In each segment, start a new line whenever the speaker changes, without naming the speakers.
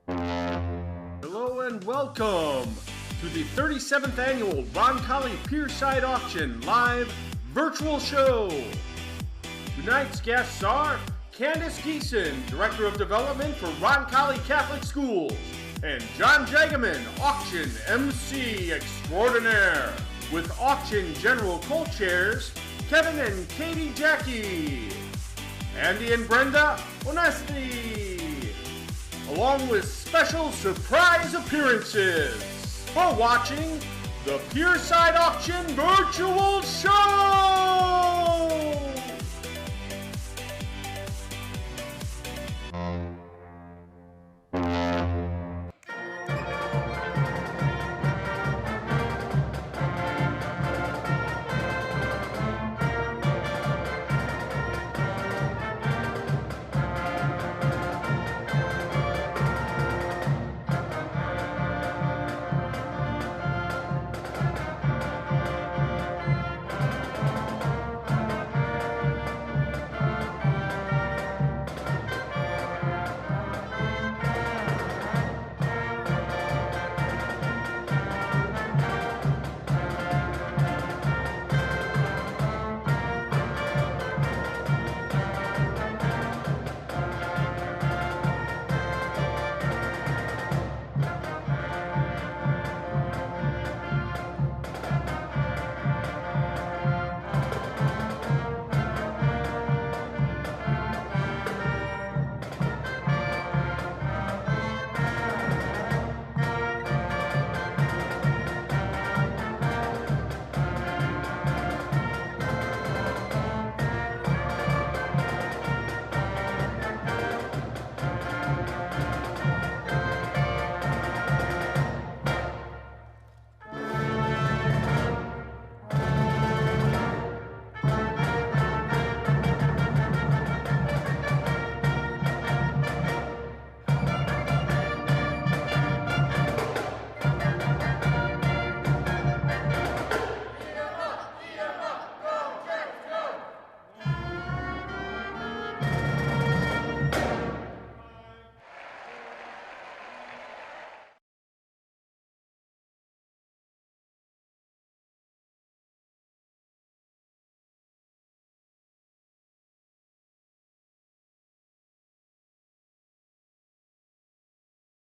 Hello and welcome to the 37th annual Roncalli Pierside Auction live virtual show. Tonight's guests are Candace Geeson, Director of Development for Roncalli Catholic Schools, and John Jagaman, Auction MC Extraordinaire, with Auction General Co-Chairs Kevin and Katie Jackie, Andy and Brenda Onesti, along with special surprise appearances for watching the Pierside Auction Virtual Show!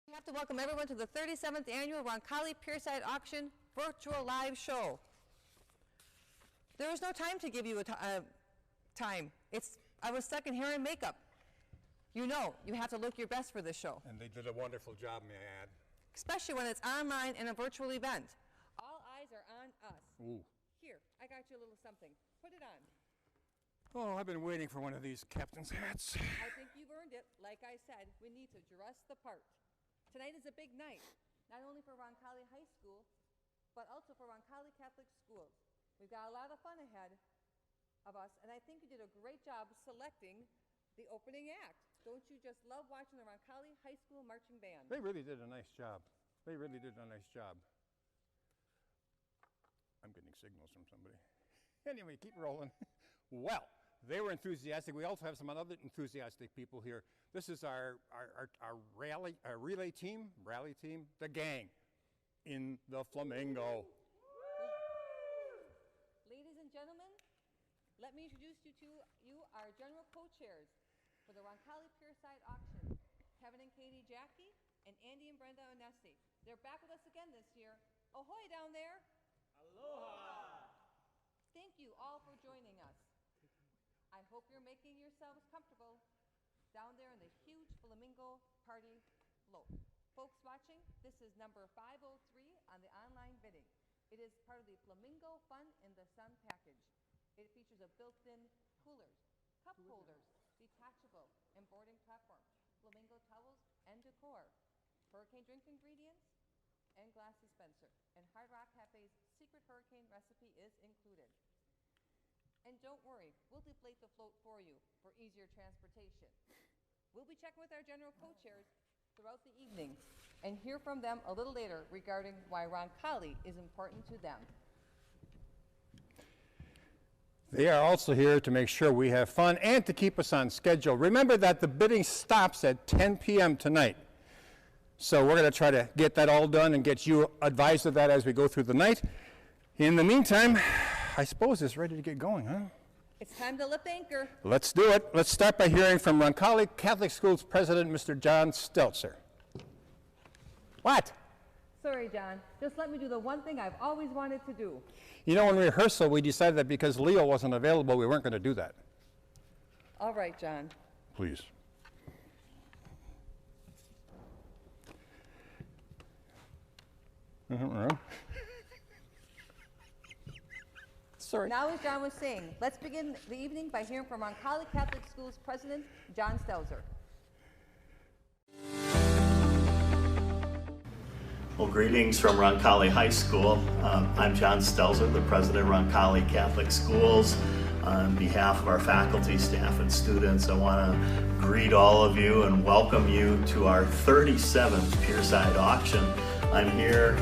I have to welcome everyone to the 37th annual Roncalli Pierside Auction virtual live show. There is no time to give you a time. I was stuck in hair and makeup. You know, you have to look your best for this show.
And they did a wonderful job, may I add.
Especially when it's online and a virtual event. All eyes are on us.
Ooh.
Here, I got you a little something. Put it on.
Oh, I've been waiting for one of these captain's hats.
I think you've earned it. Like I said, we need to dress the part. Tonight is a big night, not only for Roncalli High School, but also for Roncalli Catholic Schools. We've got a lot of fun ahead of us, and I think you did a great job selecting the opening act. Don't you just love watching the Roncalli High School Marching Band?
They really did a nice job. They really did a nice job. I'm getting signals from somebody. Anyway, keep rolling. Well, they were enthusiastic. We also have some other enthusiastic people here. This is our relay team, the gang in the Flamingo.
Ladies and gentlemen, let me introduce you to our general co-chairs for the Roncalli Pierside Auction, Kevin and Katie Jackie, and Andy and Brenda Onesti. They're back with us again this year. Ahoy down there. Aloha. Thank you all for joining us. I hope you're making yourselves comfortable down there in the huge Flamingo party float. Folks watching, this is number 503 on the online bidding. It is part of the Flamingo Fun in the Sun package. It features a built-in coolers, cup holders, detachable and boarding platform, flamingo towels and decor, hurricane drink ingredients, and glass dispenser. And Hard Rock Cafe's secret hurricane recipe is included. And don't worry, we'll deflate the float for you for easier transportation. We'll be checking with our general co-chairs throughout the evening and hear from them a little later regarding why Roncalli is important to them.
They are also here to make sure we have fun and to keep us on schedule. Remember that the bidding stops at 10 p.m. tonight. So we're going to try to get that all done and get you advised of that as we go through the night. In the meantime, I suppose it's ready to get going, huh?
It's time to lift anchor.
Let's do it. Let's start by hearing from Roncalli Catholic Schools President, Mr. John Stelzer. What?
Sorry, John. Just let me do the one thing I've always wanted to do.
You know, in rehearsal, we decided that because Leo wasn't available, we weren't going to do that.
All right, John.
Please. Sorry.
Now, as John was saying, let's begin the evening by hearing from Roncalli Catholic Schools President, John Stelzer.
Well, greetings from Roncalli High School. I'm John Stelzer, the president of Roncalli Catholic Schools. On behalf of our faculty, staff, and students, I want to greet all of you and welcome you to our 37th Pierside auction. I'm here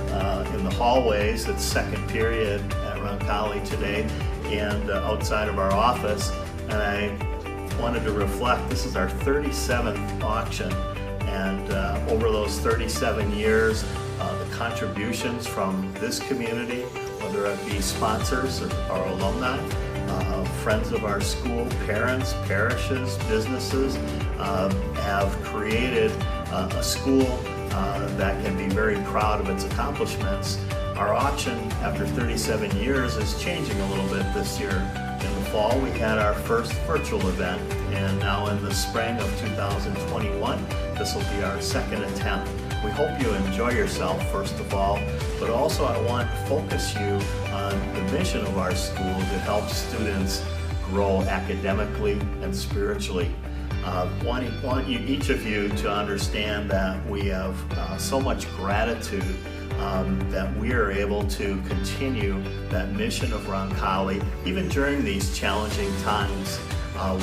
in the hallways at second period at Roncalli today and outside of our office. And I wanted to reflect, this is our 37th auction. And over those 37 years, the contributions from this community, whether it be sponsors or our alumni, friends of our school, parents, parishes, businesses, have created a school that can be very proud of its accomplishments. Our auction, after 37 years, is changing a little bit this year. In the fall, we had our first virtual event, and now in the spring of 2021, this will be our second attempt. We hope you enjoy yourself, first of all, but also I want to focus you on the mission of our school to help students grow academically and spiritually. Want each of you to understand that we have so much gratitude that we are able to continue that mission of Roncalli, even during these challenging times.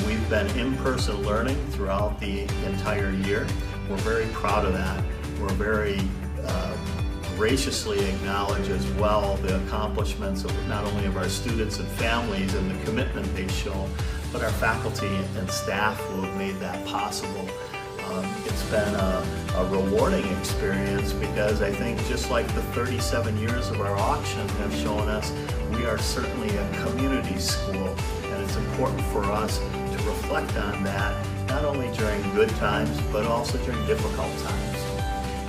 We've been in-person learning throughout the entire year. We're very proud of that. We're very graciously acknowledge as well the accomplishments of not only of our students and families and the commitment they show, but our faculty and staff who have made that possible. It's been a rewarding experience because I think just like the 37 years of our auction have shown us, we are certainly a community school, and it's important for us to reflect on that, not only during good times, but also during difficult times.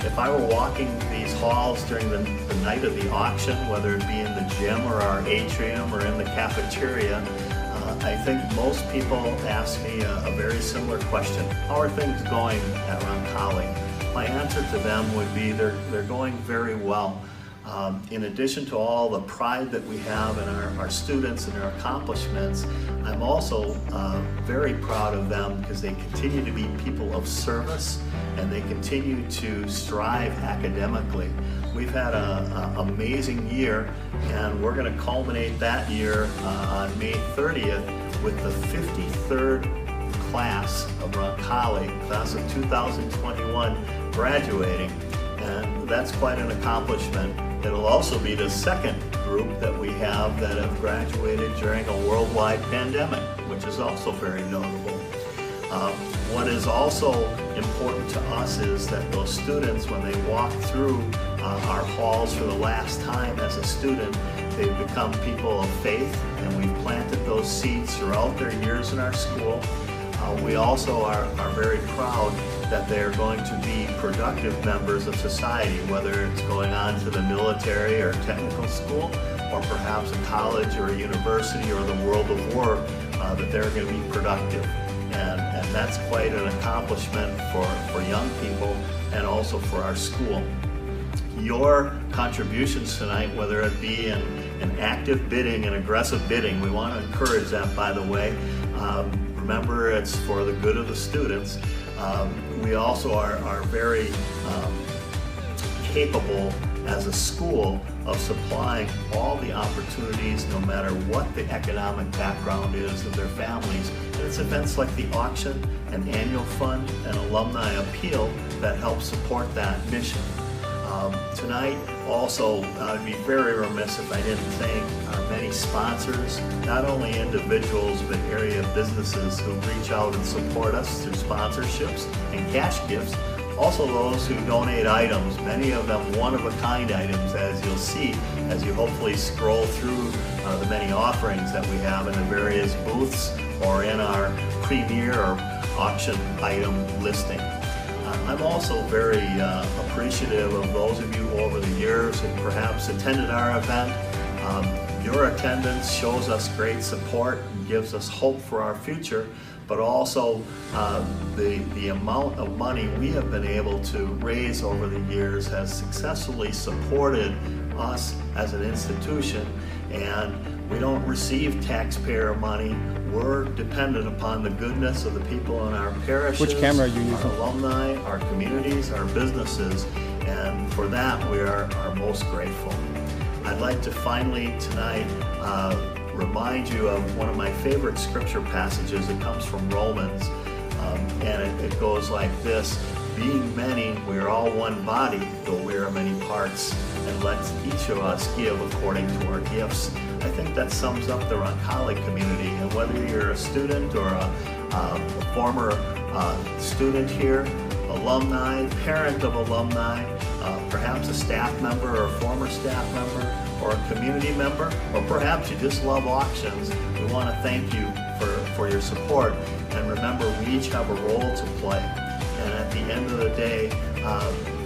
If I were walking these halls during the night of the auction, whether it be in the gym or our atrium or in the cafeteria, I think most people ask me a very similar question. How are things going at Roncalli? My answer to them would be they're going very well. In addition to all the pride that we have in our students and their accomplishments, I'm also very proud of them because they continue to be people of service and they continue to strive academically. We've had an amazing year, and we're going to culminate that year on May 30th with the 53rd class of Roncalli, class of 2021, graduating, and that's quite an accomplishment. It'll also be the second group that we have that have graduated during a worldwide pandemic, which is also very notable. What is also important to us is that those students, when they walk through our halls for the last time as a student, they've become people of faith, and we've planted those seeds throughout their years in our school. We also are very proud that they are going to be productive members of society, whether it's going on to the military or technical school, or perhaps a college or a university or the world of work, that they're going to be productive. And that's quite an accomplishment for young people and also for our school. Your contributions tonight, whether it be in active bidding and aggressive bidding, we want to encourage that, by the way. Remember, it's for the good of the students. We also are very capable as a school of supplying all the opportunities, no matter what the economic background is of their families. And it's events like the auction, an annual fund, and alumni appeal that help support that mission. Tonight, also, I'd be very remiss if I didn't thank our many sponsors, not only individuals, but area businesses who reach out and support us through sponsorships and cash gifts, Also those who donate items, many of them one-of-a-kind items, as you'll see as you hopefully scroll through the many offerings that we have in the various booths or in our premier or auction item listing. I'm also very appreciative of those of you over the years who perhaps attended our event. Your attendance shows us great support and gives us hope for our future, but also the amount of money we have been able to raise over the years has successfully supported us as an institution, and we don't receive taxpayer money. We're dependent upon the goodness of the people in our parishes,
Which camera are you using?
our alumni, our communities, our businesses, and for that we are most grateful. I'd like to finally tonight remind you of one of my favorite scripture passages. It comes from Romans, and it goes like this: being many, we are all one body, though we are many parts, and let each of us give according to our gifts. I think that sums up the Roncalli community, and whether you're a student or a former student here, alumni, parent of alumni, perhaps a staff member or a former staff member, or a community member, or perhaps you just love auctions, we want to thank you for your support. And remember, we each have a role to play. And at the end of the day,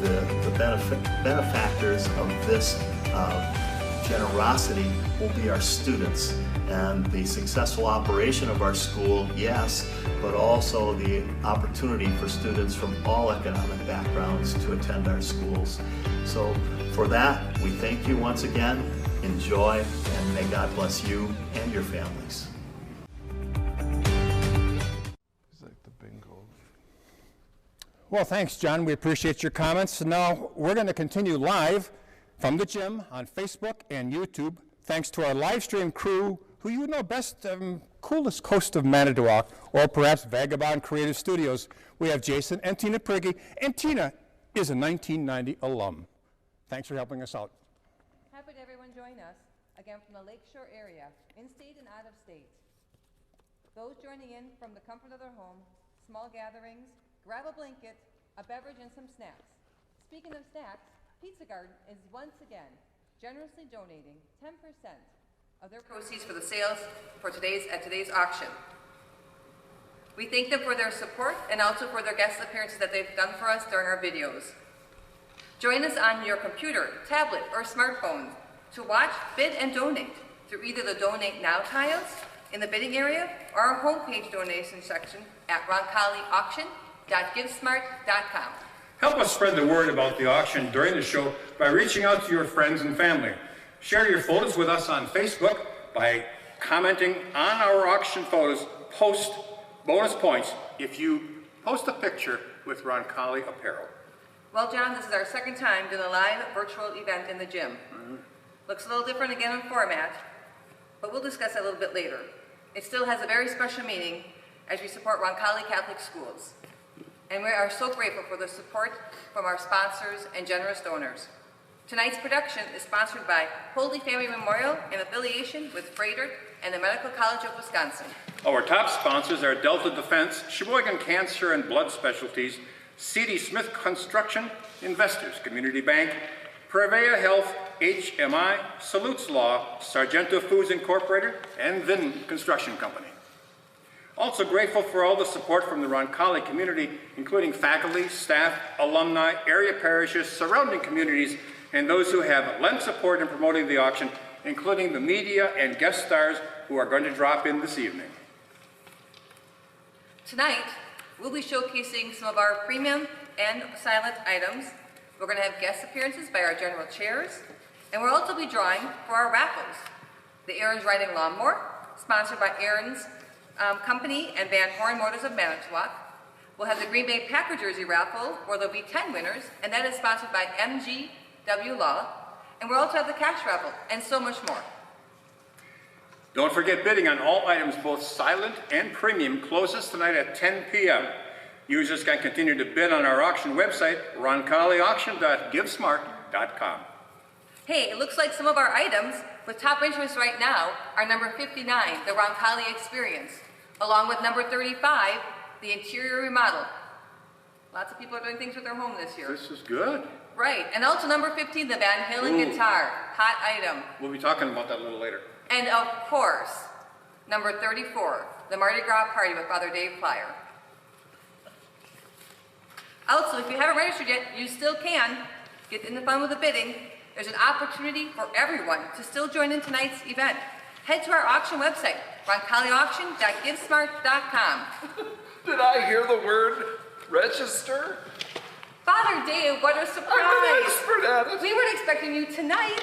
the benefactors of this generosity will be our students. And the successful operation of our school, yes, but also the opportunity for students from all economic backgrounds to attend our schools. So for that, we thank you once again. Enjoy, and may God bless you and your families.
It's like the bingo.
Well, thanks, John. We appreciate your comments. Now, we're going to continue live from the gym on Facebook and YouTube, thanks to our live stream crew, who you know best, coolest coast of Manitowoc, or perhaps Vagabond Creative Studios. We have Jason and Tina Prigge, and Tina is a 1990 alum. Thanks for helping us out.
Happy to everyone join us, again from the Lakeshore area, in-state and out of state. Those joining in from the comfort of their home, small gatherings, grab a blanket, a beverage, and some snacks. Speaking of snacks, Pizza Garden is once again generously donating 10% of their proceeds for the sales for today's auction. We thank them for their support and also for their guest appearances that they've done for us during our videos. Join us on your computer, tablet, or smartphone to watch, bid, and donate through either the Donate Now tiles in the bidding area or our homepage donation section at roncalliauction.givesmart.com.
Help us spread the word about the auction during the show by reaching out to your friends and family. Share your photos with us on Facebook by commenting on our auction photos. Post bonus points if you post a picture with Roncalli apparel.
Well, John, this is our second time doing a live virtual event in the gym. Looks a little different again in format, but we'll discuss that a little bit later. It still has a very special meaning as we support Roncalli Catholic Schools. And we are so grateful for the support from our sponsors and generous donors. Tonight's production is sponsored by Holy Family Memorial in affiliation with Freighter and the Medical College of Wisconsin.
Our top sponsors are Delta Defense, Sheboygan Cancer and Blood Specialties, C.D. Smith Construction, Investors Community Bank, Prevea Health, HMI, Salutes Law, Sargento Foods Incorporated, and Vin Construction Company. Also grateful for all the support from the Roncalli community, including faculty, staff, alumni, area parishes, surrounding communities, and those who have lent support in promoting the auction, including the media and guest stars who are going to drop in this evening.
Tonight, we'll be showcasing some of our premium and silent items. We're going to have guest appearances by our general chairs, and we'll also be drawing for our raffles. The Aaron's Riding Lawnmower, sponsored by Aaron's Company and Van Horn Motors of Manitowoc. We'll have the Green Bay Packer jersey raffle, where there'll be 10 winners, and that is sponsored by MGW Law. And we'll also have the cash raffle, and so much more.
Don't forget, bidding on all items, both silent and premium, closes tonight at 10 p.m. Users can continue to bid on our auction website, roncalliauction.givesmart.com.
Hey, it looks like some of our items with top interest right now are number 59, the Roncalli Experience, along with number 35, the Interior Remodel. Lots of people are doing things with their home this year.
This is good.
Right, and also number 15, the Van Halen guitar, hot item.
We'll be talking about that a little later.
And of course, number 34, the Mardi Gras party with Father Dave Plyer. Also, if you haven't registered yet, you still can. Get in the fun with the bidding. There's an opportunity for everyone to still join in tonight's event. Head to our auction website, roncalliauction.givesmart.com.
Did I hear the word register?
Father Dave, what a surprise!
I'm an expert at it.
We weren't expecting you tonight.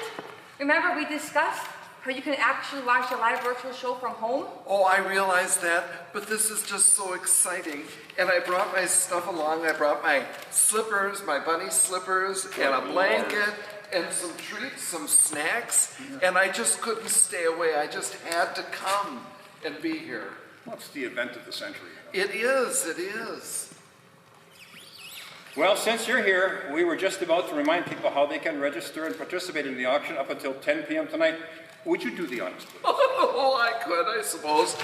Remember we discussed how you can actually watch a live virtual show from home?
Oh, I realize that, but this is just so exciting. And I brought my stuff along. I brought my slippers, my bunny slippers, and a blanket, and some treats, some snacks, and I just couldn't stay away. I just had to come and be here.
What's the event of the century?
It is, it is.
Well, since you're here, we were just about to remind people how they can register and participate in the auction up until 10 p.m. tonight. Would you do the honors, please?
Oh, I could, I suppose.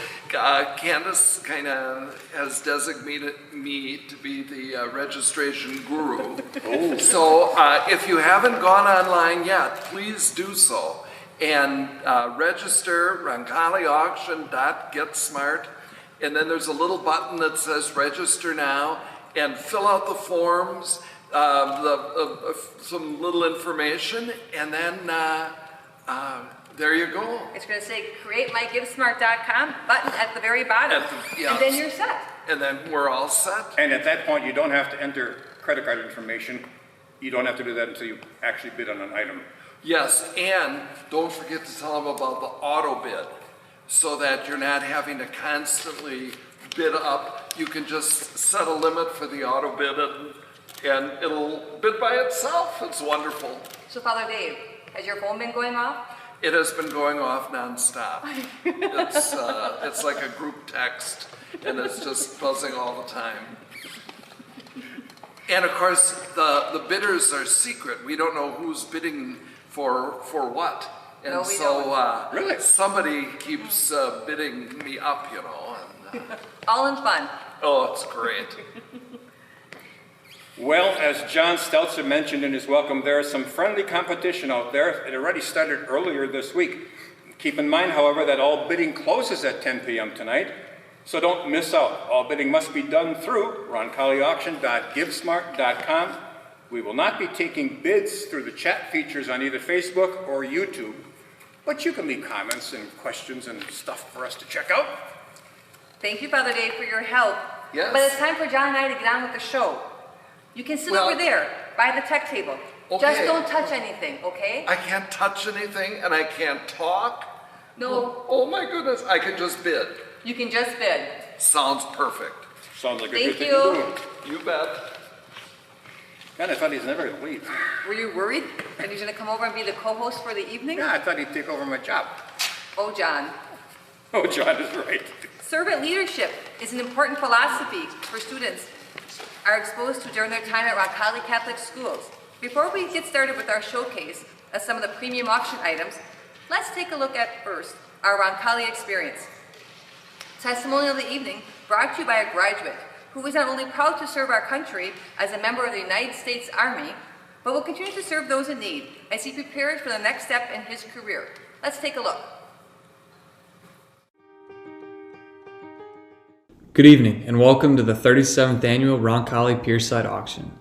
Candace kind of has designated me to be the registration guru.
Oh.
So if you haven't gone online yet, please do so. And register roncalliauction.getsmart. And then there's a little button that says register now, and fill out the forms, some little information, and then there you go.
It's going to say createmygivesmart.com button at the very bottom.
Yes.
And then you're set.
And then we're all set.
And at that point, you don't have to enter credit card information. You don't have to do that until you actually bid on an item.
Yes, and don't forget to tell them about the auto bid, so that you're not having to constantly bid up. You can just set a limit for the auto bid, and it'll bid by itself. It's wonderful.
So Father Dave, has your phone been going off?
It has been going off nonstop. It's like a group text, and it's just buzzing all the time. And of course, the bidders are secret. We don't know who's bidding for what. And
No, we
so
Really?
somebody keeps bidding me up, you know. And,
All in fun.
oh, it's great.
Well, as John Stelzer mentioned in his welcome, there is some friendly competition out there. It already started earlier this week. Keep in mind, however, that all bidding closes at 10 p.m. tonight, so don't miss out. All bidding must be done through roncalliauction.givesmart.com. We will not be taking bids through the chat features on either Facebook or YouTube, but you can leave comments and questions and stuff for us to check out.
Thank you, Father Dave, for your help.
Yes.
But it's time for John and I to get on with the show. You can sit
Well,
over there by the tech table.
Okay.
Just don't touch anything, okay?
I can't touch anything, and I can't talk.
No,
Oh my goodness, I can just bid.
you can just bid.
Sounds perfect.
Sounds like a
Thank
good thing
you.
to do.
You bet.
God, I thought he's never going to leave.
Were you worried that he's going to come over and be the co-host for the evening?
Yeah, I thought he'd take over my job.
Oh, John.
Oh, John is right.
Servant leadership is an important philosophy for students are exposed to during their time at Roncalli Catholic schools. Before we get started with our showcase of some of the premium auction items, let's take a look at first our Roncalli experience. Testimonial of the evening brought to you by a graduate who is not only proud to serve our country as a member of the United States Army, but will continue to serve those in need as he prepares for the next step in his career. Let's take a look.
Good evening and welcome to the 37th annual Roncalli Pierside auction.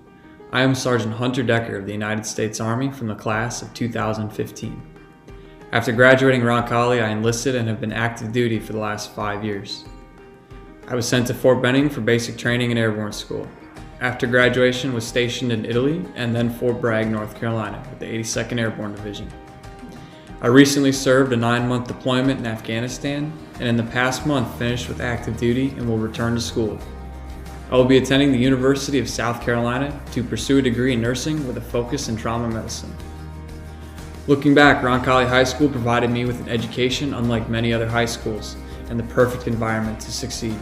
I am Sergeant Hunter Decker of the United States Army from the class of 2015. After graduating Roncalli, I enlisted and have been active duty for the last 5 years. I was sent to Fort Benning for basic training and airborne school. After graduation, was stationed in Italy and then Fort Bragg, North Carolina with the 82nd Airborne Division. I recently served a 9-month deployment in Afghanistan and in the past month finished with active duty and will return to school. I will be attending the University of South Carolina to pursue a degree in nursing with a focus in trauma medicine. Looking back, Roncalli High School provided me with an education unlike many other high schools and the perfect environment to succeed.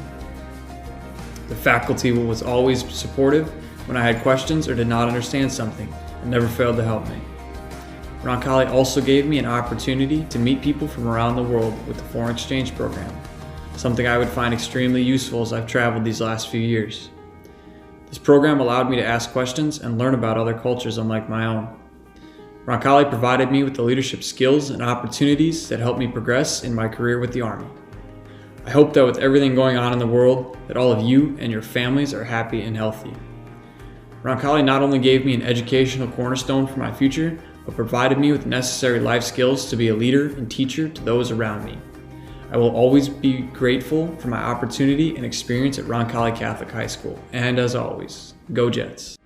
The faculty was always supportive when I had questions or did not understand something and never failed to help me. Roncalli also gave me an opportunity to meet people from around the world with the foreign exchange program, something I would find extremely useful as I've traveled these last few years. The This program allowed me to ask questions and learn about other cultures unlike my own. Roncalli provided me with the leadership skills and opportunities that helped me progress in my career with the Army. I hope that with everything going on in the world, that all of you and your families are happy and healthy. Roncalli not only gave me an educational cornerstone for my future, but provided me with necessary life skills to be a leader and teacher to those around me. I will always be grateful for my opportunity and experience at Roncalli Catholic High School. And as always, go Jets.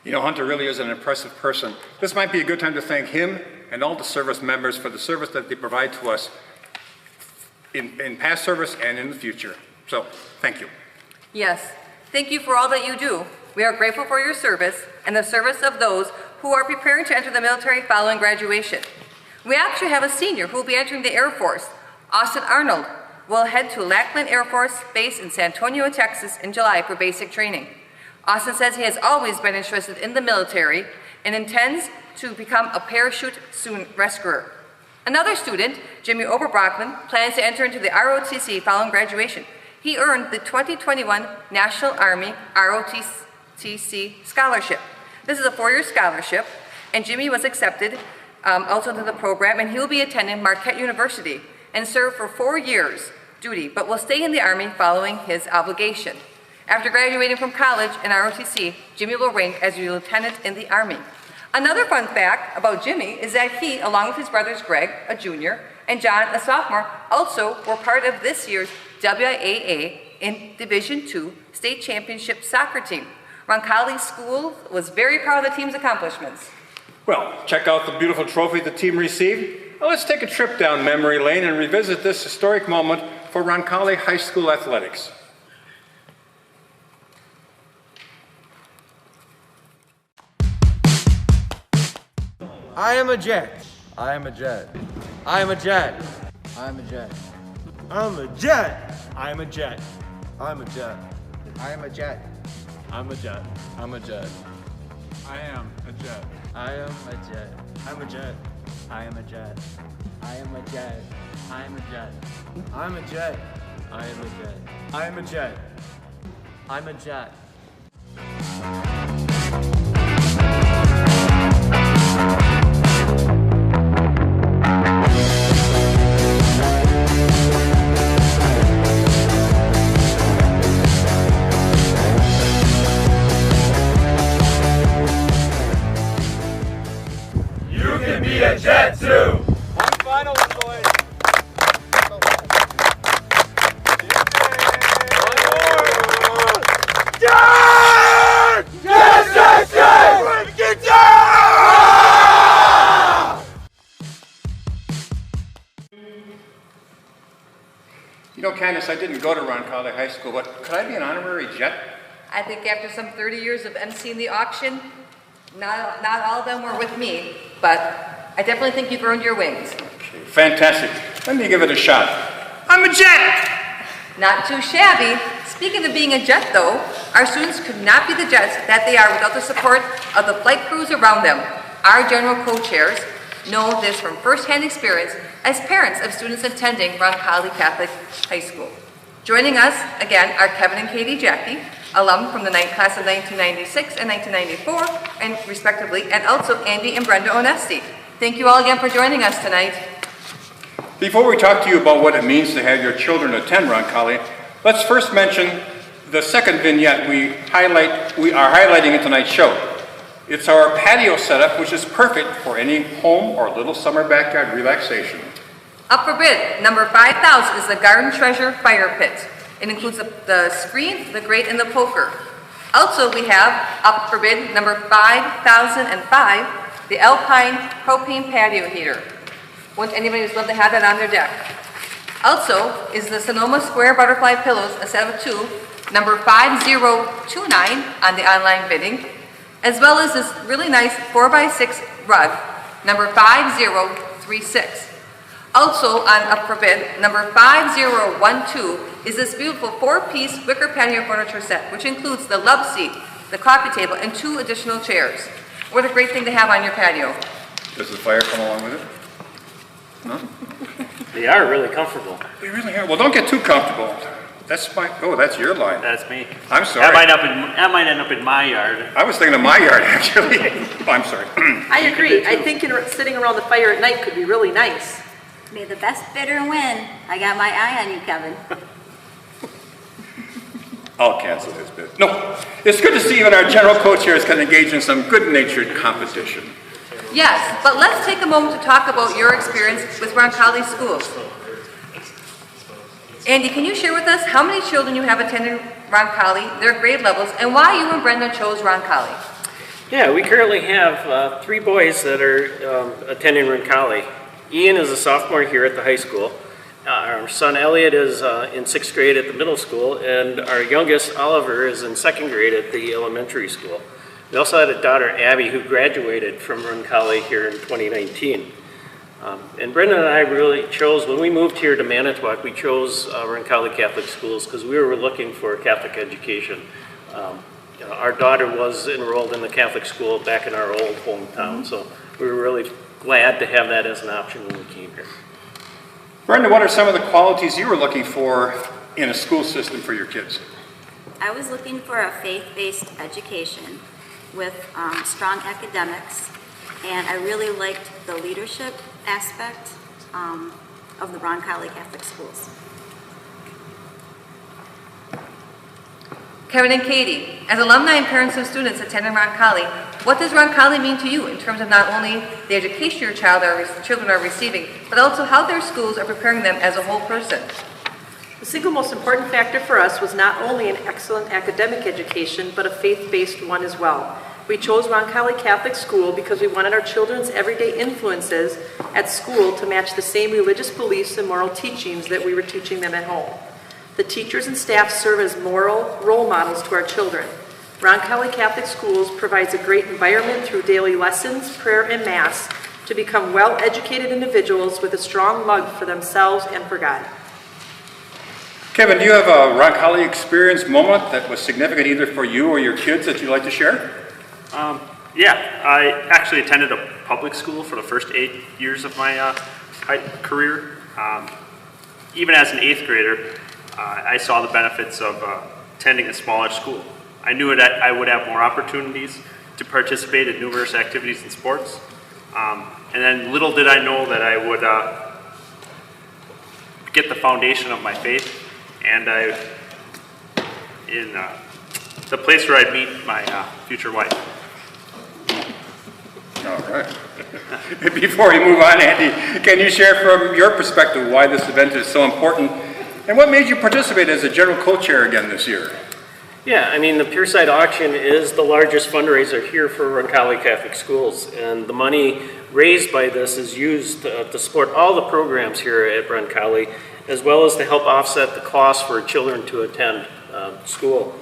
You know, Hunter really is an impressive person. This might be a good time to thank him and all the service members for the service that they provide to us in past service and in the future. So, thank you.
Yes, thank you for all that you do. We are grateful for your service and the service of those who are preparing to enter the military following graduation. We actually have a senior who will be entering the Air Force. Austin Arnold will head to Lackland Air Force Base in San Antonio, Texas in July for basic training. Austin says he has always been interested in the military and intends to become a parachute rescuer. Another student, Jimmy Oberbrockman, plans to enter into the ROTC following graduation. He earned the 2021 National Army ROTC Scholarship. This is a 4-year scholarship, and Jimmy was accepted also into the program, and he will be attending Marquette University and serve for 4 years duty, but will stay in the Army following his obligation. After graduating from college in ROTC, Jimmy will rank as a lieutenant in the Army. Another fun fact about Jimmy is that he, along with his brothers Greg, a junior, and John, a sophomore, also were part of this year's WIAA in Division II State Championship soccer team. Roncalli School was very proud of the team's accomplishments.
Well, check out the beautiful trophy the team received. Now let's take a trip down memory lane and revisit this historic moment for Roncalli High School athletics.
I am a jet. I am a jet. I am a jet. I am a jet. I'm a jet. I am a jet. I'm a jet. I am a jet. I'm a jet. I'm a jet.
I am a jet.
I am a jet. I'm a jet. I am a jet. I am a jet. I am a jet. I'm a jet. I am a jet. I am a jet. I'm a jet.
You can be a jet too!
One final one, boys.
Jet! Jet, jet, jet! Get down!
You know, Candace, I didn't go to Roncalli High School, but could I be an honorary jet?
I think after some 30 years of emceeing the auction, not all of them were with me, but I definitely think you've earned your wings.
Okay, fantastic. Let me give it a shot. I'm a jet!
Not too shabby. Speaking of being a jet, though, our students could not be the jets that they are without the support of the flight crews around them. Our general co-chairs know this from first-hand experience as parents of students attending Roncalli Catholic High School. Joining us, again, are Kevin and Katie Jackie, alum from the class of 1996 and 1994, and respectively, and also Andy and Brenda Onesti. Thank you all again for joining us tonight.
Before we talk to you about what it means to have your children attend Roncalli, let's first mention the second vignette we are highlighting in tonight's show. It's our patio setup, which is perfect for any home or little summer backyard relaxation.
Up for bid, number 5,000 is the Garden Treasure Fire Pit. It includes the screen, the grate, and the poker. Also, we have, up for bid, number 5005, the Alpine Propane Patio Heater. Wouldn't anybody just love to have that on their deck? Also, is the Sonoma Square Butterfly Pillows, a set of 2, number 5029 on the online bidding, as well as this really nice 4x6 rug, number 5036. Also on up for bid, number 5012 is this beautiful 4-piece wicker patio furniture set, which includes the love seat, the coffee table, and 2 additional chairs. What a great thing to have on your patio.
Does the fire come along with it? No?
They are really comfortable.
They really are. Well, don't get too comfortable. That's your line.
That's me.
I'm sorry.
That might end up in my yard.
I was thinking of my yard, actually. I'm sorry.
I agree. I think sitting around the fire at night could be really nice.
May the best bidder win. I got my eye on you, Kevin.
I'll cancel his bid. No, it's good to see even our general co-chairs can engage in some good-natured competition.
Yes, but let's take a moment to talk about your experience with Roncalli schools. Andy, can you share with us how many children you have attended Roncalli, their grade levels, and why you and Brenda chose Roncalli?
Yeah, we currently have 3 boys that are attending Roncalli. Ian is a sophomore here at the high school. Our son Elliot is in 6th grade at the middle school, and our youngest Oliver is in 2nd grade at the elementary school. We also had a daughter, Abby, who graduated from Roncalli here in 2019. And Brenda and I really chose, when we moved here to Manitowoc, we chose Roncalli Catholic Schools because we were looking for a Catholic education. Our daughter was enrolled in the Catholic school back in our old hometown, so we were really glad to have that as an option when we came here.
Brenda, what are some of the qualities you were looking for in a school system for your kids?
I was looking for a faith-based education with strong academics, and I really liked the leadership aspect of the Roncalli Catholic Schools.
Kevin and Katie, as alumni and parents of students attending Roncalli, what does Roncalli mean to you in terms of not only the education your children are receiving, but also how their schools are preparing them as a whole person?
The single most important factor for us was not only an excellent academic education, but a faith-based one as well. We chose Roncalli Catholic School because we wanted our children's everyday influences at school to match the same religious beliefs and moral teachings that we were teaching them at home. The teachers and staff serve as moral role models to our children. Roncalli Catholic Schools provides a great environment through daily lessons, prayer, and Mass to become well-educated individuals with a strong love for themselves and for God.
Kevin, do you have a Roncalli experience moment that was significant either for you or your kids that you'd like to share?
Yeah, I actually attended a public school for the first 8 years of my career. Even as an 8th grader, I saw the benefits of attending a smaller school. I knew that I would have more opportunities to participate in numerous activities and sports. And then little did I know that I would get the foundation of my faith, and in the place where I'd meet my future wife.
All right. Before we move on, Andy, can you share from your perspective why this event is so important and what made you participate as a general co-chair again this year?
Yeah, I mean, the Pierside auction is the largest fundraiser here for Roncalli Catholic Schools, and the money raised by this is used to support all the programs here at Roncalli, as well as to help offset the cost for children to attend school.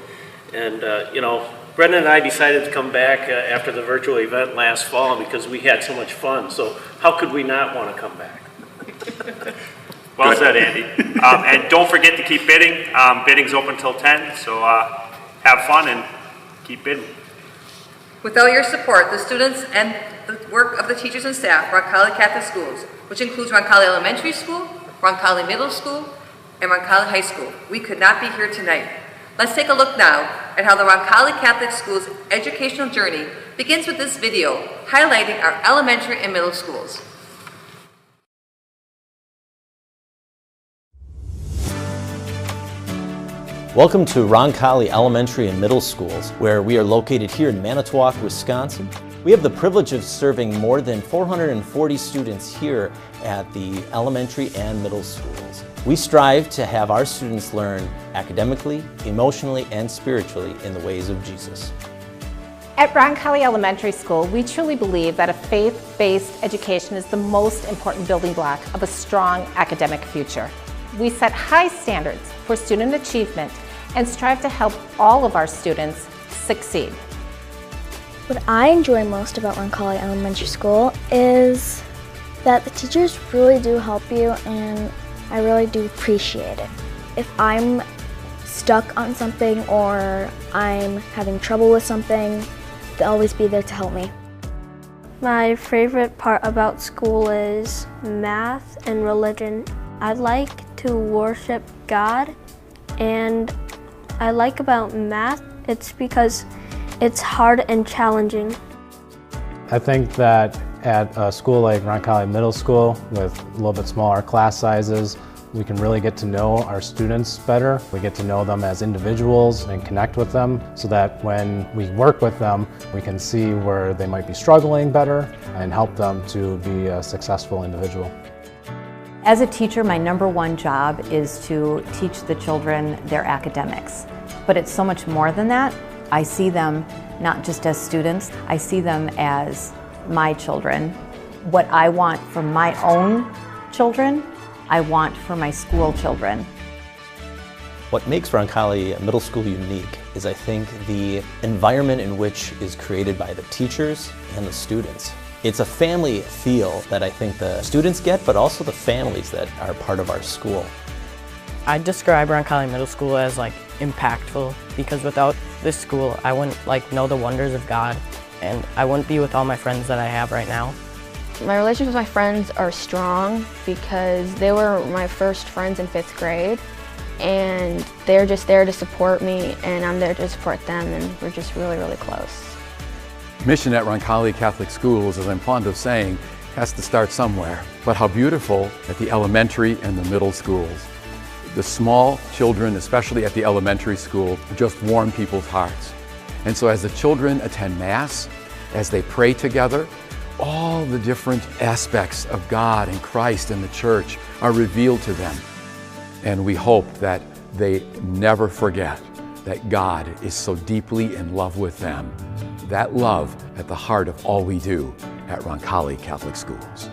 And, you know, Brenda and I decided to come back after the virtual event last fall because we had so much fun, so how could we not want to come back?
Well said, Andy. And don't forget to keep bidding. Bidding's open till 10, so have fun and keep bidding.
Without your support, the students and the work of the teachers and staff, Roncalli Catholic Schools, which includes Roncalli Elementary School, Roncalli Middle School, and Roncalli High School, we could not be here tonight. Let's take a look now at how the Roncalli Catholic Schools educational journey begins with this video highlighting our elementary and middle schools.
Welcome to Roncalli Elementary and Middle Schools, where we are located here in Manitowoc, Wisconsin. We have the privilege of serving more than 440 students here at the elementary and middle schools. We strive to have our students learn academically, emotionally, and spiritually in the ways of Jesus.
At Roncalli Elementary School, we truly believe that a faith-based education is the most important building block of a strong academic future. We set high standards for student achievement and strive to help all of our students succeed.
What I enjoy most about Roncalli Elementary School is that the teachers really do help you, and I really do appreciate it. If I'm stuck on something or I'm having trouble with something, they'll always be there to help me.
My favorite part about school is math and religion. I like to worship God And I like about math, it's because it's hard and challenging.
I think that at a school like Roncalli Middle School with a little bit smaller class sizes, we can really get to know our students better. We get to know them as individuals and connect with them so that when we work with them, we can see where they might be struggling better and help them to be a successful individual.
As a teacher, my number one job is to teach the children their academics. But it's so much more than that. I see them not just as students, I see them as my children. What I want for my own children, I want for my school children.
What makes Roncalli Middle School unique is, I think, the environment in which is created by the teachers and the students. It's a family feel that I think the students get, but also the families that are part of our school.
I describe Roncalli Middle School as impactful, because without this school I wouldn't know the wonders of God, and I wouldn't be with all my friends that I have right now.
My relationships with my friends are strong because they were my first friends in 5th grade, and they're just there to support me and I'm there to support them, and we're just really, really close.
Mission at Roncalli Catholic Schools, as I'm fond of saying, has to start somewhere. But how beautiful at the elementary and the middle schools. The small children, especially at the elementary school, just warm people's hearts. And so as the children attend Mass, as they pray together, all the different aspects of God and Christ and the Church are revealed to them. And we hope that they never forget that God is so deeply in love with them. That love at the heart of all we do at Roncalli Catholic Schools.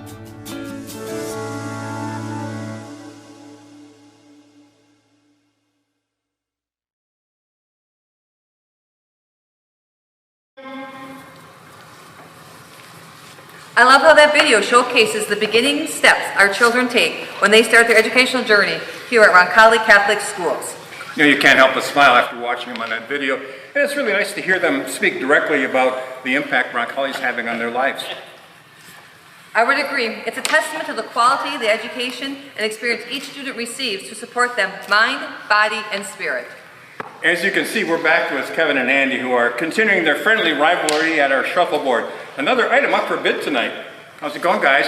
I love how that video showcases the beginning steps our children take when they start their educational journey here at Roncalli Catholic Schools.
You know, you can't help but smile after watching them on that video. And it's really nice to hear them speak directly about the impact Roncalli is having on their lives.
I would agree. It's a testament to the quality of the education and experience each student receives to support them mind, body, and spirit.
As you can see, we're back with Kevin and Andy, who are continuing their friendly rivalry at our shuffleboard. Another item up for bid tonight. How's it going, guys?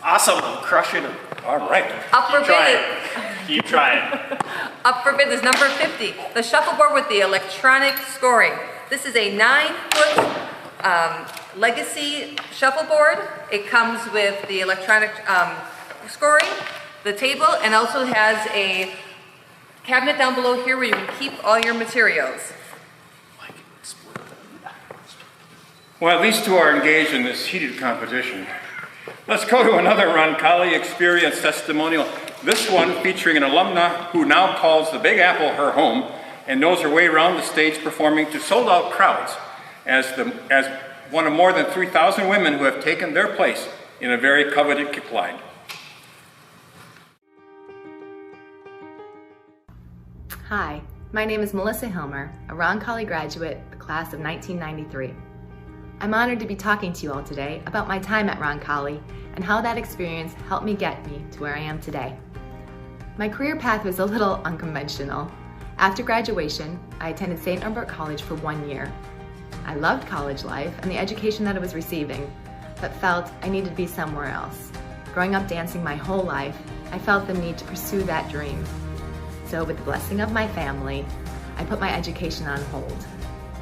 Awesome, I'm crushing them.
All right.
Up for bid.
Keep trying.
Up for bid is number 50, the shuffleboard with the electronic scoring. This is a 9-foot legacy shuffleboard. It comes with the electronic scoring, the table, and also has a cabinet down below here where you can keep all your materials.
Well, these two are engaged in this heated competition. Let's go to another Roncalli experience testimonial. This one featuring an alumna who now calls the Big Apple her home and knows her way around the stage performing to sold-out crowds as one of more than 3,000 women who have taken their place in a very coveted kick line.
Hi, my name is Melissa Hilmer, a Roncalli graduate, the class of 1993. I'm honored to be talking to you all today about my time at Roncalli and how that experience helped me get me to where I am today. My career path was a little unconventional. After graduation, I attended St. Norbert College for 1 year. I loved college life and the education that I was receiving, but felt I needed to be somewhere else. Growing up dancing my whole life, I felt the need to pursue that dream. So with the blessing of my family, I put my education on hold,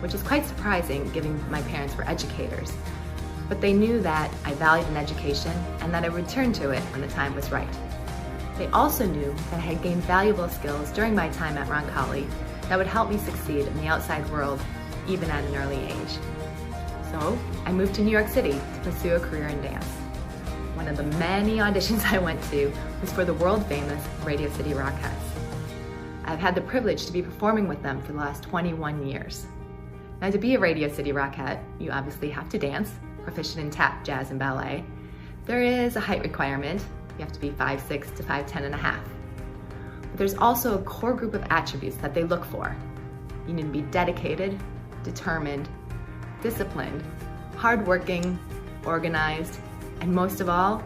which is quite surprising given my parents were educators. But they knew that I valued an education and that I would return to it when the time was right. They also knew that I had gained valuable skills during my time at Roncalli that would help me succeed in the outside world, even at an early age. So I moved to New York City to pursue a career in dance. One of the many auditions I went to was for the world-famous Radio City Rockettes. I've had the privilege to be performing with them for the last 21 years. Now, to be a Radio City Rockette, you obviously have to dance, proficient in tap, jazz, and ballet. There is a height requirement. You have to be 5'6" to 5'10½. But there's also a core group of attributes that they look for. You need to be dedicated, determined, disciplined, hardworking, organized, and most of all,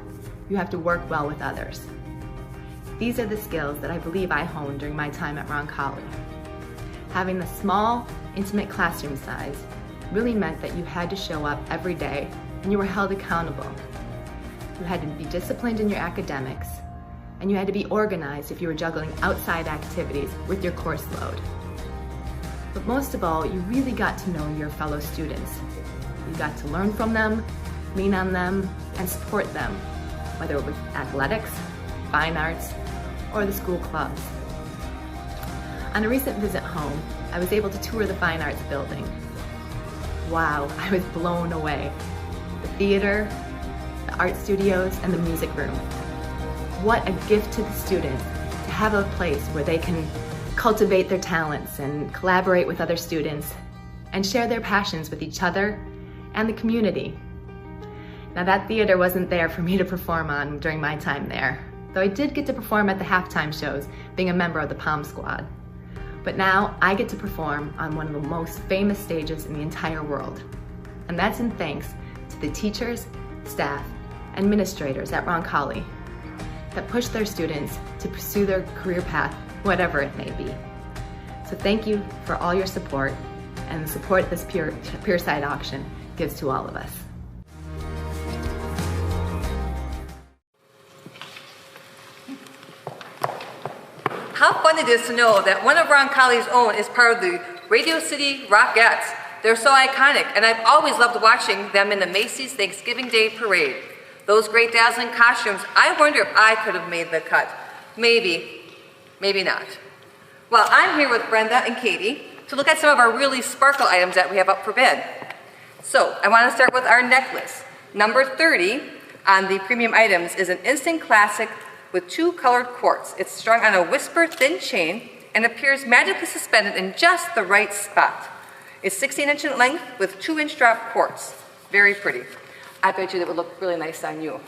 you have to work well with others. These are the skills that I believe I honed during my time at Roncalli. Having the small, intimate classroom size really meant that you had to show up every day and you were held accountable. You had to be disciplined in your academics, and you had to be organized if you were juggling outside activities with your course load. But most of all, you really got to know your fellow students. You got to learn from them, lean on them, and support them, whether it was athletics, fine arts, or the school clubs. On a recent visit home, I was able to tour the Fine Arts building. Wow, I was blown away. The theater, the art studios, and the music room. What a gift to the students to have a place where they can cultivate their talents and collaborate with other students and share their passions with each other and the community. Now that theater wasn't there for me to perform on during my time there, though I did get to perform at the halftime shows, being a member of the Palm Squad. But now I get to perform on one of the most famous stages in the entire world. And that's in thanks to the teachers, staff, and administrators at Roncalli that push their students to pursue their career path, whatever it may be. So thank you for all your support and the support this Pierside auction gives to all of us.
How fun it is to know that one of Roncalli's own is part of the Radio City Rockettes. They're so iconic, and I've always loved watching them in the Macy's Thanksgiving Day Parade. Those great dazzling costumes, I wonder if I could have made the cut. Maybe, maybe not. Well, I'm here with Brenda and Katie to look at some of our really sparkle items that we have up for bid. So, I want to start with our necklace. Number 30 on the premium items is an instant classic with 2 colored quartz. It's strung on a whisper thin chain and appears magically suspended in just the right spot. It's 16-inch in length with 2-inch drop quartz. Very pretty. I bet you that would look really nice on you.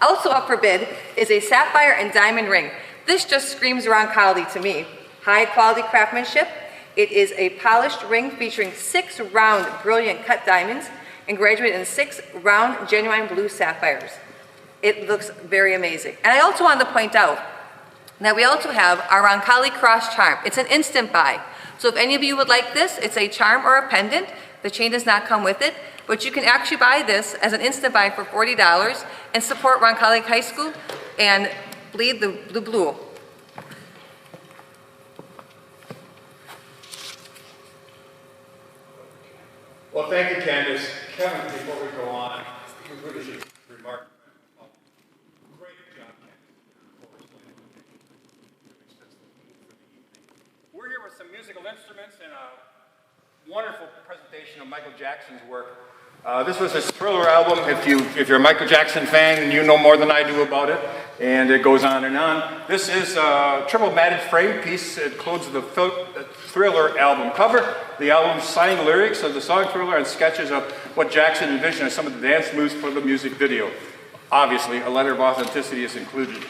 Also up for bid is a sapphire and diamond ring. This just screams Roncalli to me. High quality craftsmanship. It is a polished ring featuring 6 round brilliant cut diamonds and graduated in 6 round genuine blue sapphires. It looks very amazing. And I also wanted to point out that we also have our Roncalli cross charm. It's an instant buy. So if any of you would like this, it's a charm or a pendant. The chain does not come with it, but you can actually buy this as an instant buy for $40 and support Roncalli High School and bleed the blue.
Well, thank you, Candace. Kevin, before we go on, we really should remark. Great job, Candace. We're here with some musical instruments and a wonderful presentation of Michael Jackson's work. This was his Thriller album. If you're a Michael Jackson fan, you know more than I do about it, and it goes on and on. This is a triple matted frame piece. It includes the Thriller album cover, the album's signed lyrics of the song Thriller, and sketches of what Jackson envisioned as some of the dance moves for the music video. Obviously, a letter of authenticity is included.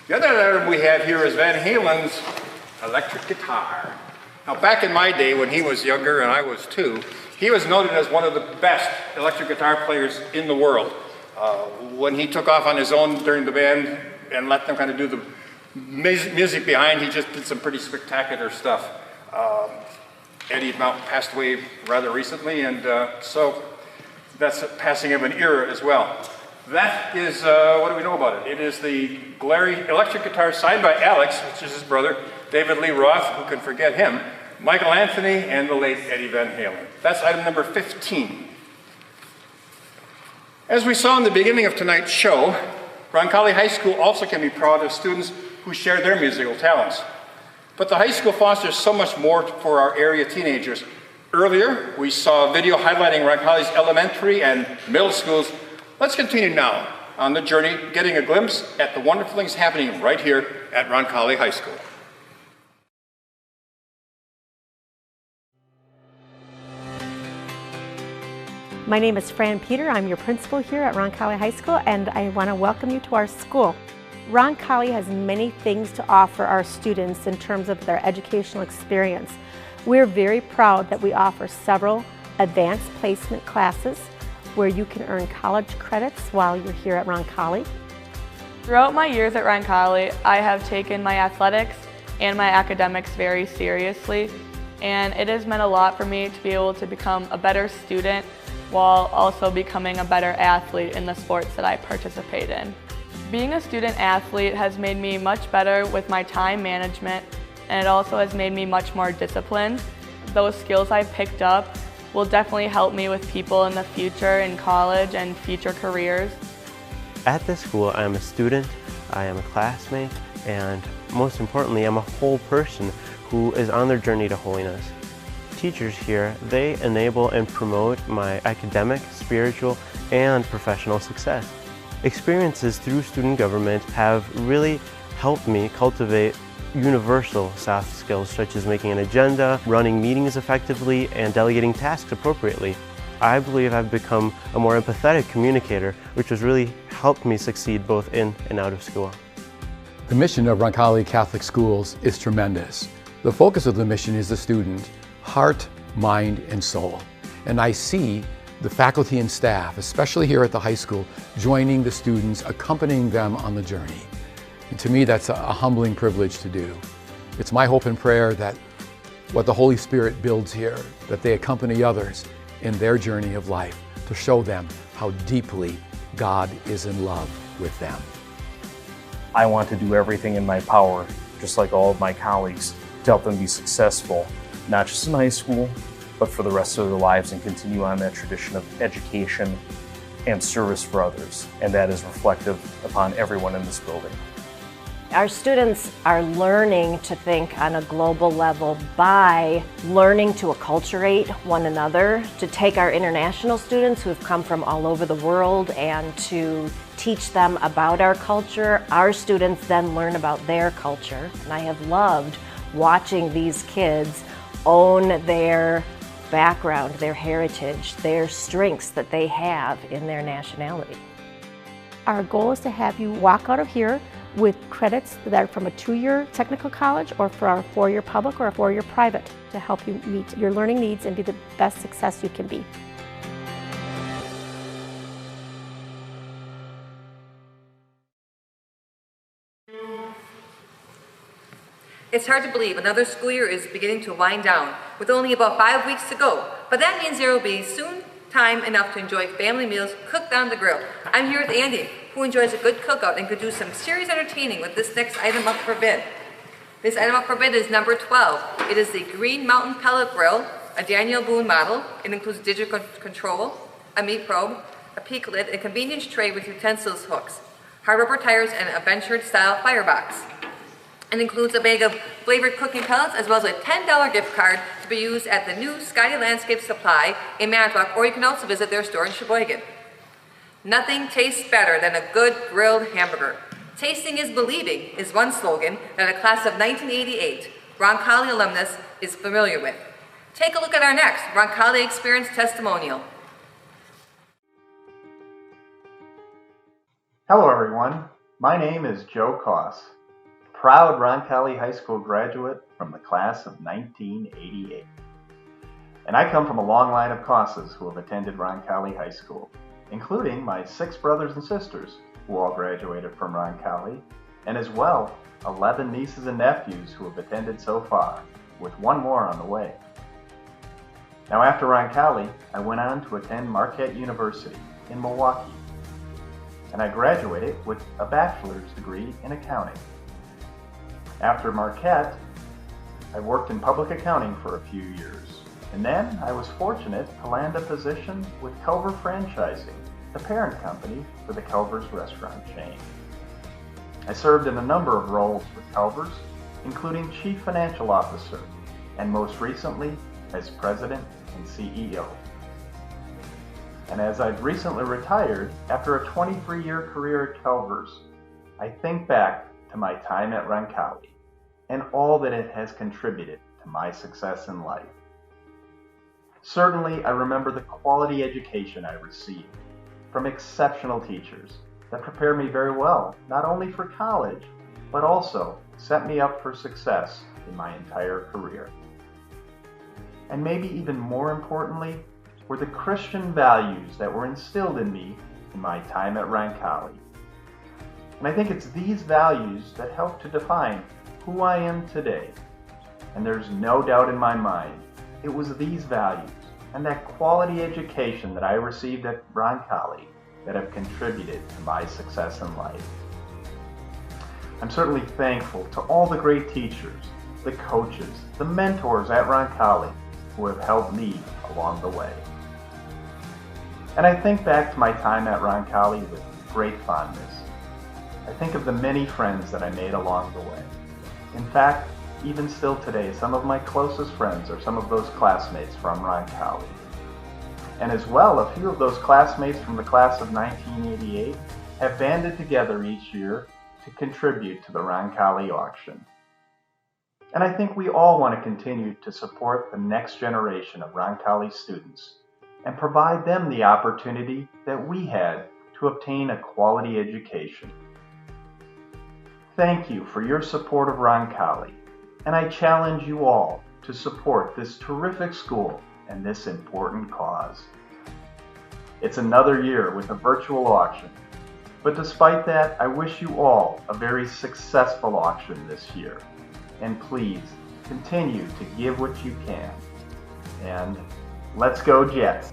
The other item we have here is Van Halen's electric guitar. Now, back in my day when he was younger and I was too, he was noted as one of the best electric guitar players in the world. When he took off on his own during the band and let them kind of do the music behind, he just did some pretty spectacular stuff. Eddie Mountain passed away rather recently, and so that's a passing of an era as well. That is, what do we know about it? It is the Glary electric guitar signed by Alex, which is his brother, David Lee Roth, who can forget him, Michael Anthony, and the late Eddie Van Halen. That's item number 15. As we saw in the beginning of tonight's show, Roncalli High School also can be proud of students who share their musical talents. But the high school fosters so much more for our area teenagers. Earlier, we saw a video highlighting Roncalli's elementary and middle schools. Let's continue now on the journey, getting a glimpse at the wonderful things happening right here at Roncalli High School.
My name is Fran Peter. I'm your principal here at Roncalli High School, and I want to welcome you to our school. Roncalli has many things to offer our students in terms of their educational experience. We're very proud that we offer several advanced placement classes where you can earn college credits while you're here at Roncalli.
Throughout my years at Roncalli, I have taken my athletics and my academics very seriously, and it has meant a lot for me to be able to become a better student while also becoming a better athlete in the sports that I participate in. Being a student athlete has made me much better with my time management, and it also has made me much more disciplined. Those skills I've picked up will definitely help me with people in the future in college and future careers.
At this school, I am a student, I am a classmate, and most importantly, I'm a whole person who is on their journey to holiness. Teachers here, they enable and promote my academic, spiritual, and professional success. Experiences through student government have really helped me cultivate universal soft skills such as making an agenda, running meetings effectively, and delegating tasks appropriately. I believe I've become a more empathetic communicator, which has really helped me succeed both in and out of school.
The mission of Roncalli Catholic Schools is tremendous. The focus of the mission is the student, heart, mind, and soul. And I see the faculty and staff, especially here at the high school, joining the students, accompanying them on the journey. And to me, that's a humbling privilege to do. It's my hope and prayer that what the Holy Spirit builds here, that they accompany others in their journey of life to show them how deeply God is in love with them.
I want to do everything in my power, just like all of my colleagues, to help them be successful, not just in high school, but for the rest of their lives, and continue on that tradition of education and service for others. And that is reflective upon everyone in this building.
Our students are learning to think on a global level by learning to acculturate one another, to take our international students who have come from all over the world and to teach them about our culture. Our students then learn about their culture, and I have loved watching these kids own their background, their heritage, their strengths that they have in their nationality.
Our goal is to have you walk out of here with credits that are from a 2-year technical college or for our 4-year public or a 4-year private to help you meet your learning needs and be the best success you can be.
It's hard to believe another school year is beginning to wind down with only about 5 weeks to go, but that means there will be soon time enough to enjoy family meals cooked on the grill. I'm here with Andy, who enjoys a good cookout and could do some serious entertaining with this next item up for bid. This item up for bid is number 12. It is the Green Mountain Pellet Grill, a Daniel Boone model. It includes digital control, a meat probe, a peak lid, a convenience tray with utensils hooks, hard rubber tires, and a Benchard style firebox. It includes a bag of flavored cooking pellets as well as a $10 gift card to be used at the new Sky Landscape Supply in Manitowoc, or you can also visit their store in Sheboygan. Nothing tastes better than a good grilled hamburger. Tasting is believing is one slogan that a class of 1988 Roncalli alumnus is familiar with. Take a look at our next Roncalli Experience testimonial.
Hello everyone, my name is Joe Koss, proud Roncalli High School graduate from the class of 1988. And I come from a long line of Kosses who have attended Roncalli High School, including my 6 brothers and sisters who all graduated from Roncalli, and as well 11 nieces and nephews who have attended so far, with 1 more on the way. Now after Roncalli, I went on to attend Marquette University in Milwaukee, and I graduated with a bachelor's degree in accounting. After Marquette, I worked in public accounting for a few years, and then I was fortunate to land a position with Culver Franchising, the parent company for the Culver's restaurant chain. I served in a number of roles with Culver's, including Chief Financial Officer, and most recently as President and CEO. And as I've recently retired, after a 23-year career at Culver's, I think back to my time at Roncalli and all that it has contributed to my success in life. Certainly, I remember the quality education I received from exceptional teachers that prepared me very well, not only for college, but also set me up for success in my entire career. And maybe even more importantly, were the Christian values that were instilled in me in my time at Roncalli. And I think it's these values that help to define who I am today. And there's no doubt in my mind, it was these values and that quality education that I received at Roncalli that have contributed to my success in life. I'm certainly thankful to all the great teachers, the coaches, the mentors at Roncalli who have helped me along the way. And I think back to my time at Roncalli with great fondness. I think of the many friends that I made along the way. In fact, even still today, some of my closest friends are some of those classmates from Roncalli. And as well, a few of those classmates from the class of 1988 have banded together each year to contribute to the Roncalli auction. And I think we all want to continue to support the next generation of Roncalli students and provide them the opportunity that we had to obtain a quality education. Thank you for your support of Roncalli, and I challenge you all to support this terrific school and this important cause. It's another year with a virtual auction, but despite that, I wish you all a very successful auction this year. And please, continue to give what you can. And let's go Jets!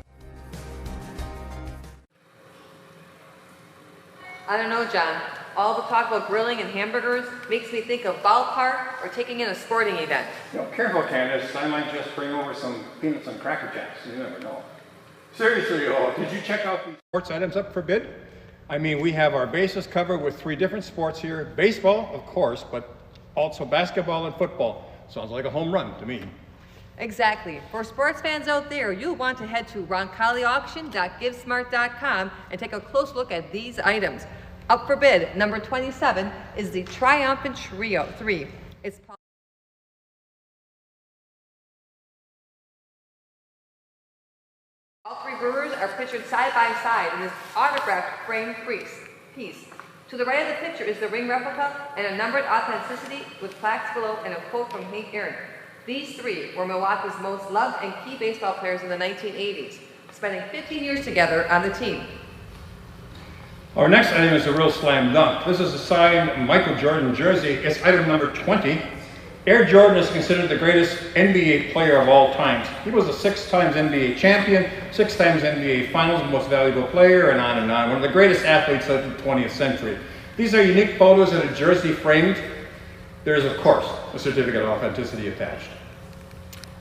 I don't know, John. All the talk about grilling and hamburgers makes me think of ballpark or taking in a sporting event.
You know, careful, Candace. I might just bring over some peanuts and Cracker Jacks. You never know. Seriously, did you check out the sports items up for bid? I mean, we have our bases covered with 3 different sports here. Baseball, of course, but also basketball and football. Sounds like a home run to me.
Exactly. For sports fans out there, you'll want to head to roncalliauction.givesmart.com and take a close look at these items. Up for bid, number 27, is the Triumphant Trio 3. It's all 3 brewers are pictured side by side in this autographed framed piece. To the right of the picture is the ring replica and a numbered authenticity with plaques below and a quote from Hank Aaron. These 3 were Milwaukee's most loved and key baseball players in the 1980s, spending 15 years together on the team.
Our next item is a real slam dunk. This is a signed Michael Jordan jersey. It's item number 20. Air Jordan is considered the greatest NBA player of all times. He was a 6 times NBA champion, 6 times NBA Finals Most Valuable Player, and on and on. One of the greatest athletes of the 20th century. These are unique photos in a jersey framed. There is, of course, a certificate of authenticity attached.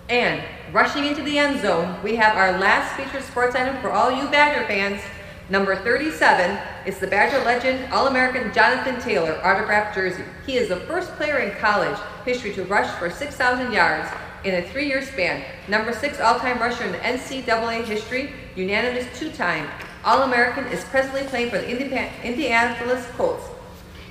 And rushing into the end zone, we have our last featured sports item for all you Badger fans. Number 37 is the Badger legend, All-American Jonathan Taylor autographed jersey. He is the first player in college history to rush for 6,000 yards in a 3-year span. Number 6 all-time rusher in the NCAA history, unanimous 2-time All-American, is presently playing for the Indianapolis Colts.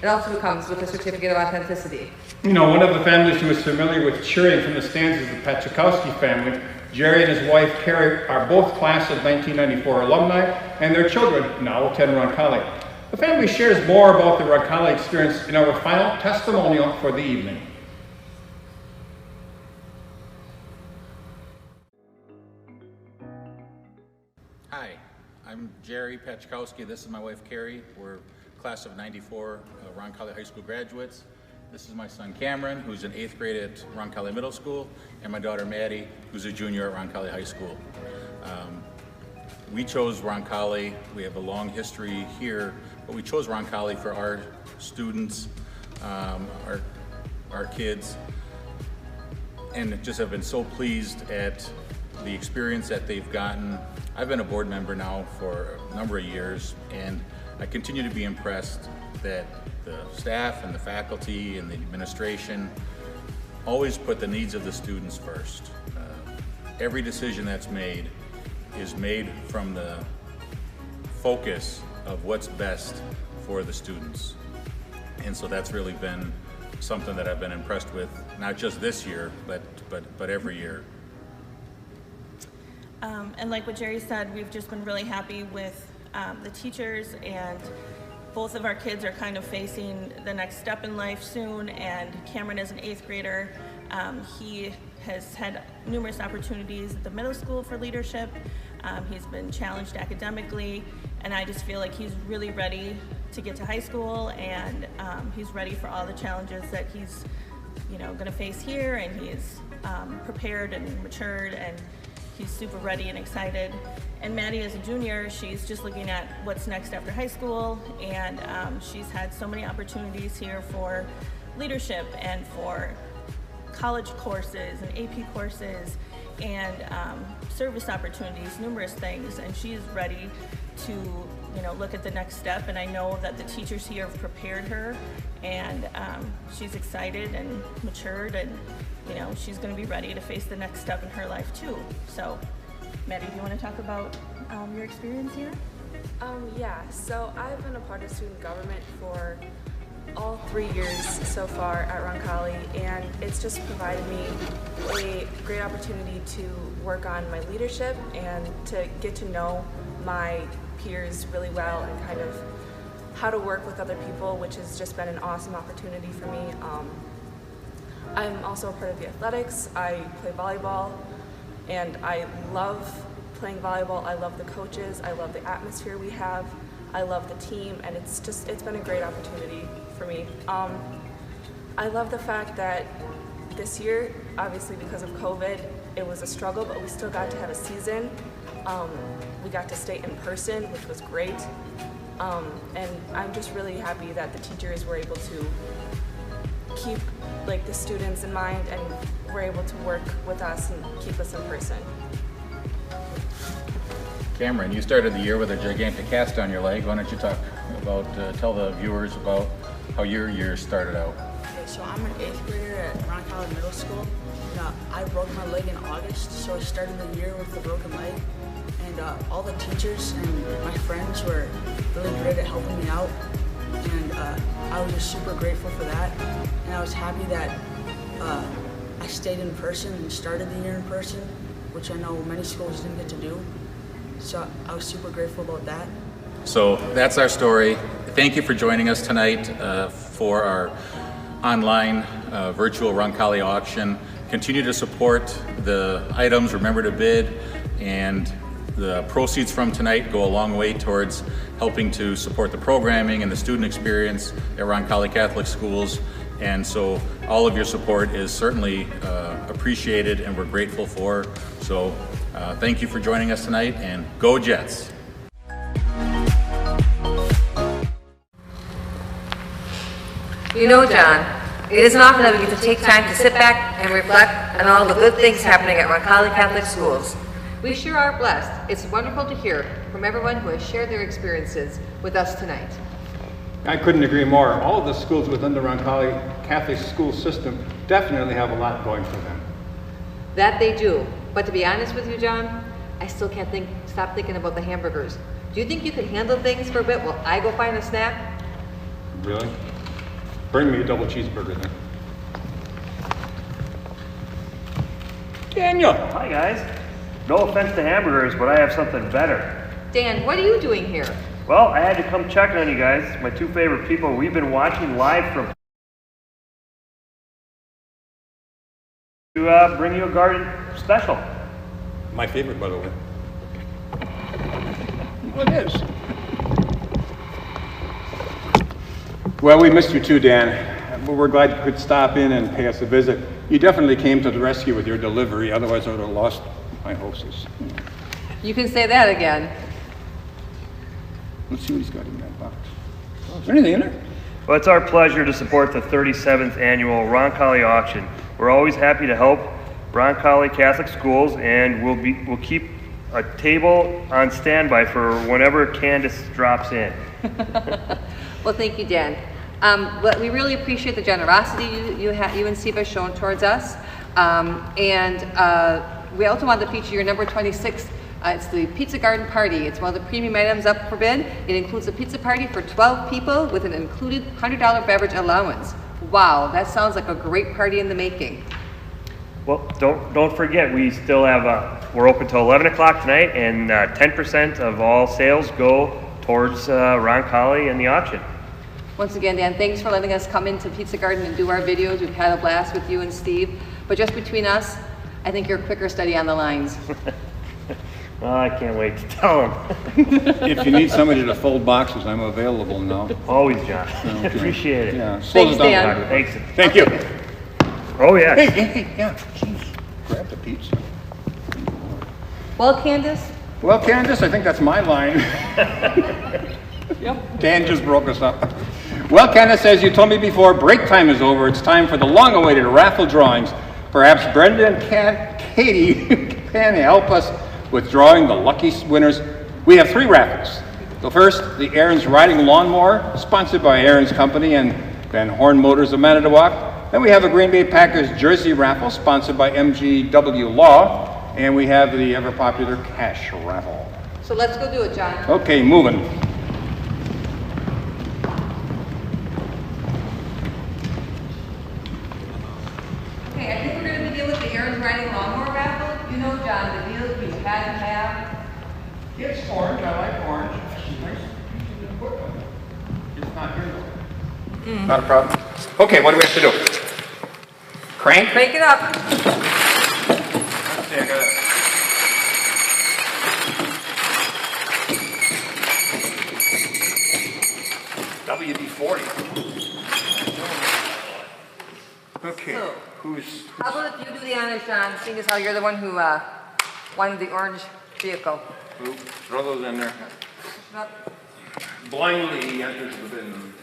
It also comes with a certificate of authenticity.
You know, one of the families who is familiar with cheering from the stands is the Pachikowski family. Jerry and his wife, Carrie, are both class of 1994 alumni, and their children now attend Roncalli. The family shares more about the Roncalli experience in our final testimonial for the evening.
Hi, I'm Jerry Pachikowski. This is my wife, Carrie. We're class of 94 Roncalli High School graduates. This is my son Cameron, who's in 8th grade at Roncalli Middle School, and my daughter Maddie, who's a junior at Roncalli High School. We chose Roncalli. We have a long history here, but we chose Roncalli for our students, our kids, and just have been so pleased at the experience that they've gotten. I've been a board member now for a number of years, and I continue to be impressed that the staff and the faculty and the administration always put the needs of the students first. Every decision that's made is made from the focus of what's best for the students. And so that's really been something that I've been impressed with, not just this year, but every year.
And like what Jerry said, we've just been really happy with the teachers, and both of our kids are kind of facing the next step in life soon, and Cameron is an 8th grader. He has had numerous opportunities at the middle school for leadership. He's been challenged academically, and I just feel like he's really ready to get to high school, and he's ready for all the challenges that he's going to face here, and he's prepared and matured, and he's super ready and excited. And Maddie is a junior. She's just looking at what's next after high school, and she's had so many opportunities here for leadership and for college courses and AP courses and service opportunities, numerous things, and she's ready to look at the next step. And I know that the teachers here have prepared her, and she's excited and matured, and she's going to be ready to face the next step in her life too. So Maddie, do you want to talk about your experience here?
Yeah, so I've been a part of student government for all 3 years so far at Roncalli, and it's just provided me a great opportunity to work on my leadership and to get to know my peers really well and kind of how to work with other people, which has just been an awesome opportunity for me. I'm also a part of the athletics. I play volleyball, and I love playing volleyball. I love the coaches. I love the atmosphere we have. I love the team, and it's been a great opportunity for me. I love the fact that this year, obviously because of COVID, it was a struggle, but we still got to have a season. We got to stay in person, which was great. And I'm just really happy that the teachers were able to keep the students in mind and were able to work with us and keep us in person.
Cameron, you started the year with a gigantic cast on your leg. Why don't you talk about, tell the viewers about how your year started out?
Okay, so I'm an 8th grader at Roncalli Middle School. I broke my leg in August, so I started the year with a broken leg. And all the teachers and my friends were really great at helping me out. And I was just super grateful for that. And I was happy that I stayed in person and started the year in person, which I know many schools didn't get to do. So I was super grateful about that.
So that's our story. Thank you for joining us tonight for our online virtual Roncalli auction. Continue to support the items, remember to bid, and the proceeds from tonight go a long way towards helping to support the programming and the student experience at Roncalli Catholic Schools. And so all of your support is certainly appreciated and we're grateful for. So thank you for joining us tonight, and go Jets!
You know, John, it isn't often that we get to take time to sit back and reflect on all the good things happening at Roncalli Catholic Schools.
We sure are blessed. It's wonderful to hear from everyone who has shared their experiences with us tonight.
I couldn't agree more. All of the schools within the Roncalli Catholic school system definitely have a lot going for them.
That they do. But to be honest with you, John, I still can't stop thinking about the hamburgers. Do you think you could handle things for a bit while I go find a snack?
Really? Bring me a double cheeseburger then.
Daniel! Hi guys. No offense to hamburgers, but I have something better.
Dan, what are you doing here?
Well, I had to come check on you guys, my two favorite people. We've been watching live from to bring you a garden special.
My favorite, by the way. What is? Well, we missed you too, Dan. But we're glad you could stop in and pay us a visit. You definitely came to the rescue with your delivery, otherwise I would have lost my hostess.
You can say that again.
Let's see what he's got in that box. Is there anything in there?
Well, it's our pleasure to support the 37th annual Roncalli auction. We're always happy to help Roncalli Catholic Schools, and we'll keep a table on standby for whenever Candace drops in.
Well, thank you, Dan. We really appreciate the generosity you and Steve have shown towards us. We also want to feature your number 26. It's the Pizza Garden Party. It's one of the premium items up for bid. It includes a pizza party for 12 people with an included $100 beverage allowance. Wow, that sounds like a great party in the making.
Well, don't forget, we still have, we're open till 11 o'clock tonight, and 10% of all sales go towards Roncalli and the auction.
Once again, Dan, thanks for letting us come into Pizza Garden and do our videos. We've had a blast with you and Steve. But just between us, I think you're a quicker study on the lines.
Oh, I can't wait to tell him.
If you need somebody to fold boxes, I'm available now.
Always, John.
Okay.
Appreciate it.
Yeah.
Thanks, Dan.
Thanks.
Thank you.
Oh, yeah.
Hey, yeah. Jeez. Grab the pizza.
Well, Candace?
Well, Candace, I think that's my line.
Yep.
Dan just broke us up. Well, Candace, as you told me before, break time is over. It's time for the long-awaited raffle drawings. Perhaps Brenda and Katie can help us with drawing the lucky winners. We have 3 raffles. The first, the Aaron's Riding Lawnmower, sponsored by Aaron's Company and Van Horn Motors of Manitowoc. Then we have a Green Bay Packers jersey raffle, sponsored by MGW Law. And we have the ever-popular cash raffle.
So let's go do it, John.
Okay, moving.
Okay, I think we're going to begin with the Aaron's Riding Lawnmower raffle. You know, John, the deals we had to have.
It's orange. I like orange. It's not here. Not a problem. Okay, what do we have to do? Crank?
Crank it up.
Let's see, I got it. WD-40. Okay,
So,
who's...
How about if you do the honors, John, seeing as how you're the one who wanted the orange vehicle.
Oop, throw those in there. Blindly he enters the bin.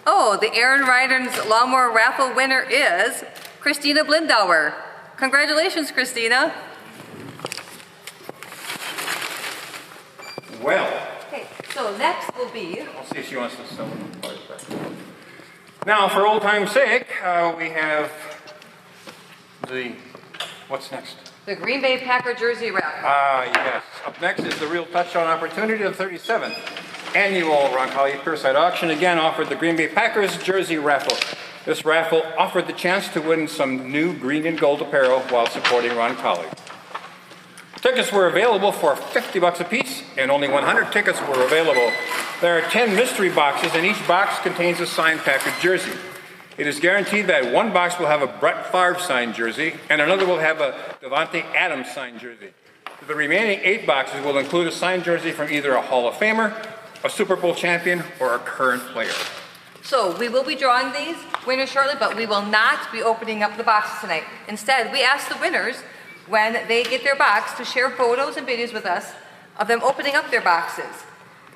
Oh, the Aaron Ryder's Lawnmower raffle winner is Christina Blindauer. Congratulations, Christina.
Well,
Okay, so next will be...
I'll see if she wants to sell them. Now, for old time's sake, we have the... What's next?
The Green Bay Packer jersey raffle.
Yes. Up next is the real touchdown opportunity of the 37th annual Roncalli Pierside auction. Again, offered the Green Bay Packers jersey raffle. This raffle offered the chance to win some new green and gold apparel while supporting Roncalli. Tickets were available for $50 a piece, and only 100 tickets were available. There are 10 mystery boxes, and each box contains a signed Packer jersey. It is guaranteed that one box will have a Brett Favre signed jersey, and another will have a Devontae Adams signed jersey. The remaining 8 boxes will include a signed jersey from either a Hall of Famer, a Super Bowl champion, or a current player.
So we will be drawing these winners shortly, but we will not be opening up the boxes tonight. Instead, we ask the winners, when they get their box, to share photos and videos with us of them opening up their boxes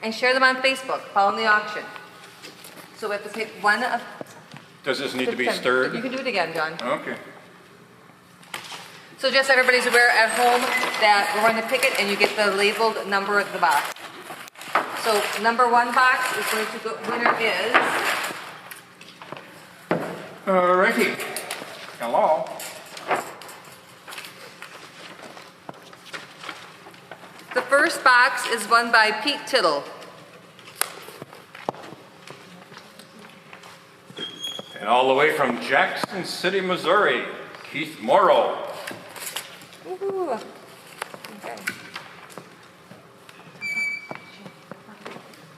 and share them on Facebook following the auction. So we have to pick one of...
Does this need to be stirred?
You can do it again, John.
Okay.
So just so everybody's aware at home that we're going to pick it and you get the labeled number of the box. So number 1 box is going to go, winner is...
Ricky. Hello.
The first box is won by Pete Tittle.
And all the way from Jackson City, Missouri, Keith Morrow.
Woohoo. Okay.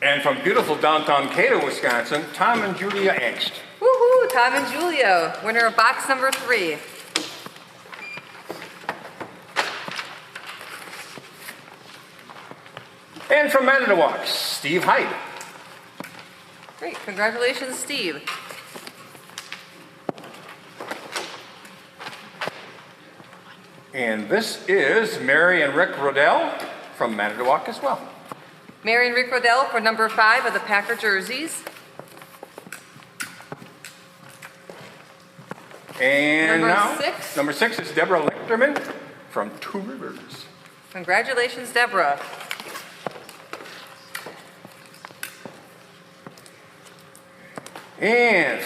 And from beautiful downtown Cato, Wisconsin, Tom and Julia Angst.
Woohoo, Tom and Julia, winner of box number 3.
And from Manitowoc, Steve Hyde.
Great, congratulations, Steve.
And this is Mary and Rick Rodell from Manitowoc as well.
Mary and Rick Rodell for number 5 of the Packer jerseys.
And
Number
6 is Deborah Lichterman from Two Rivers.
Congratulations, Deborah.
And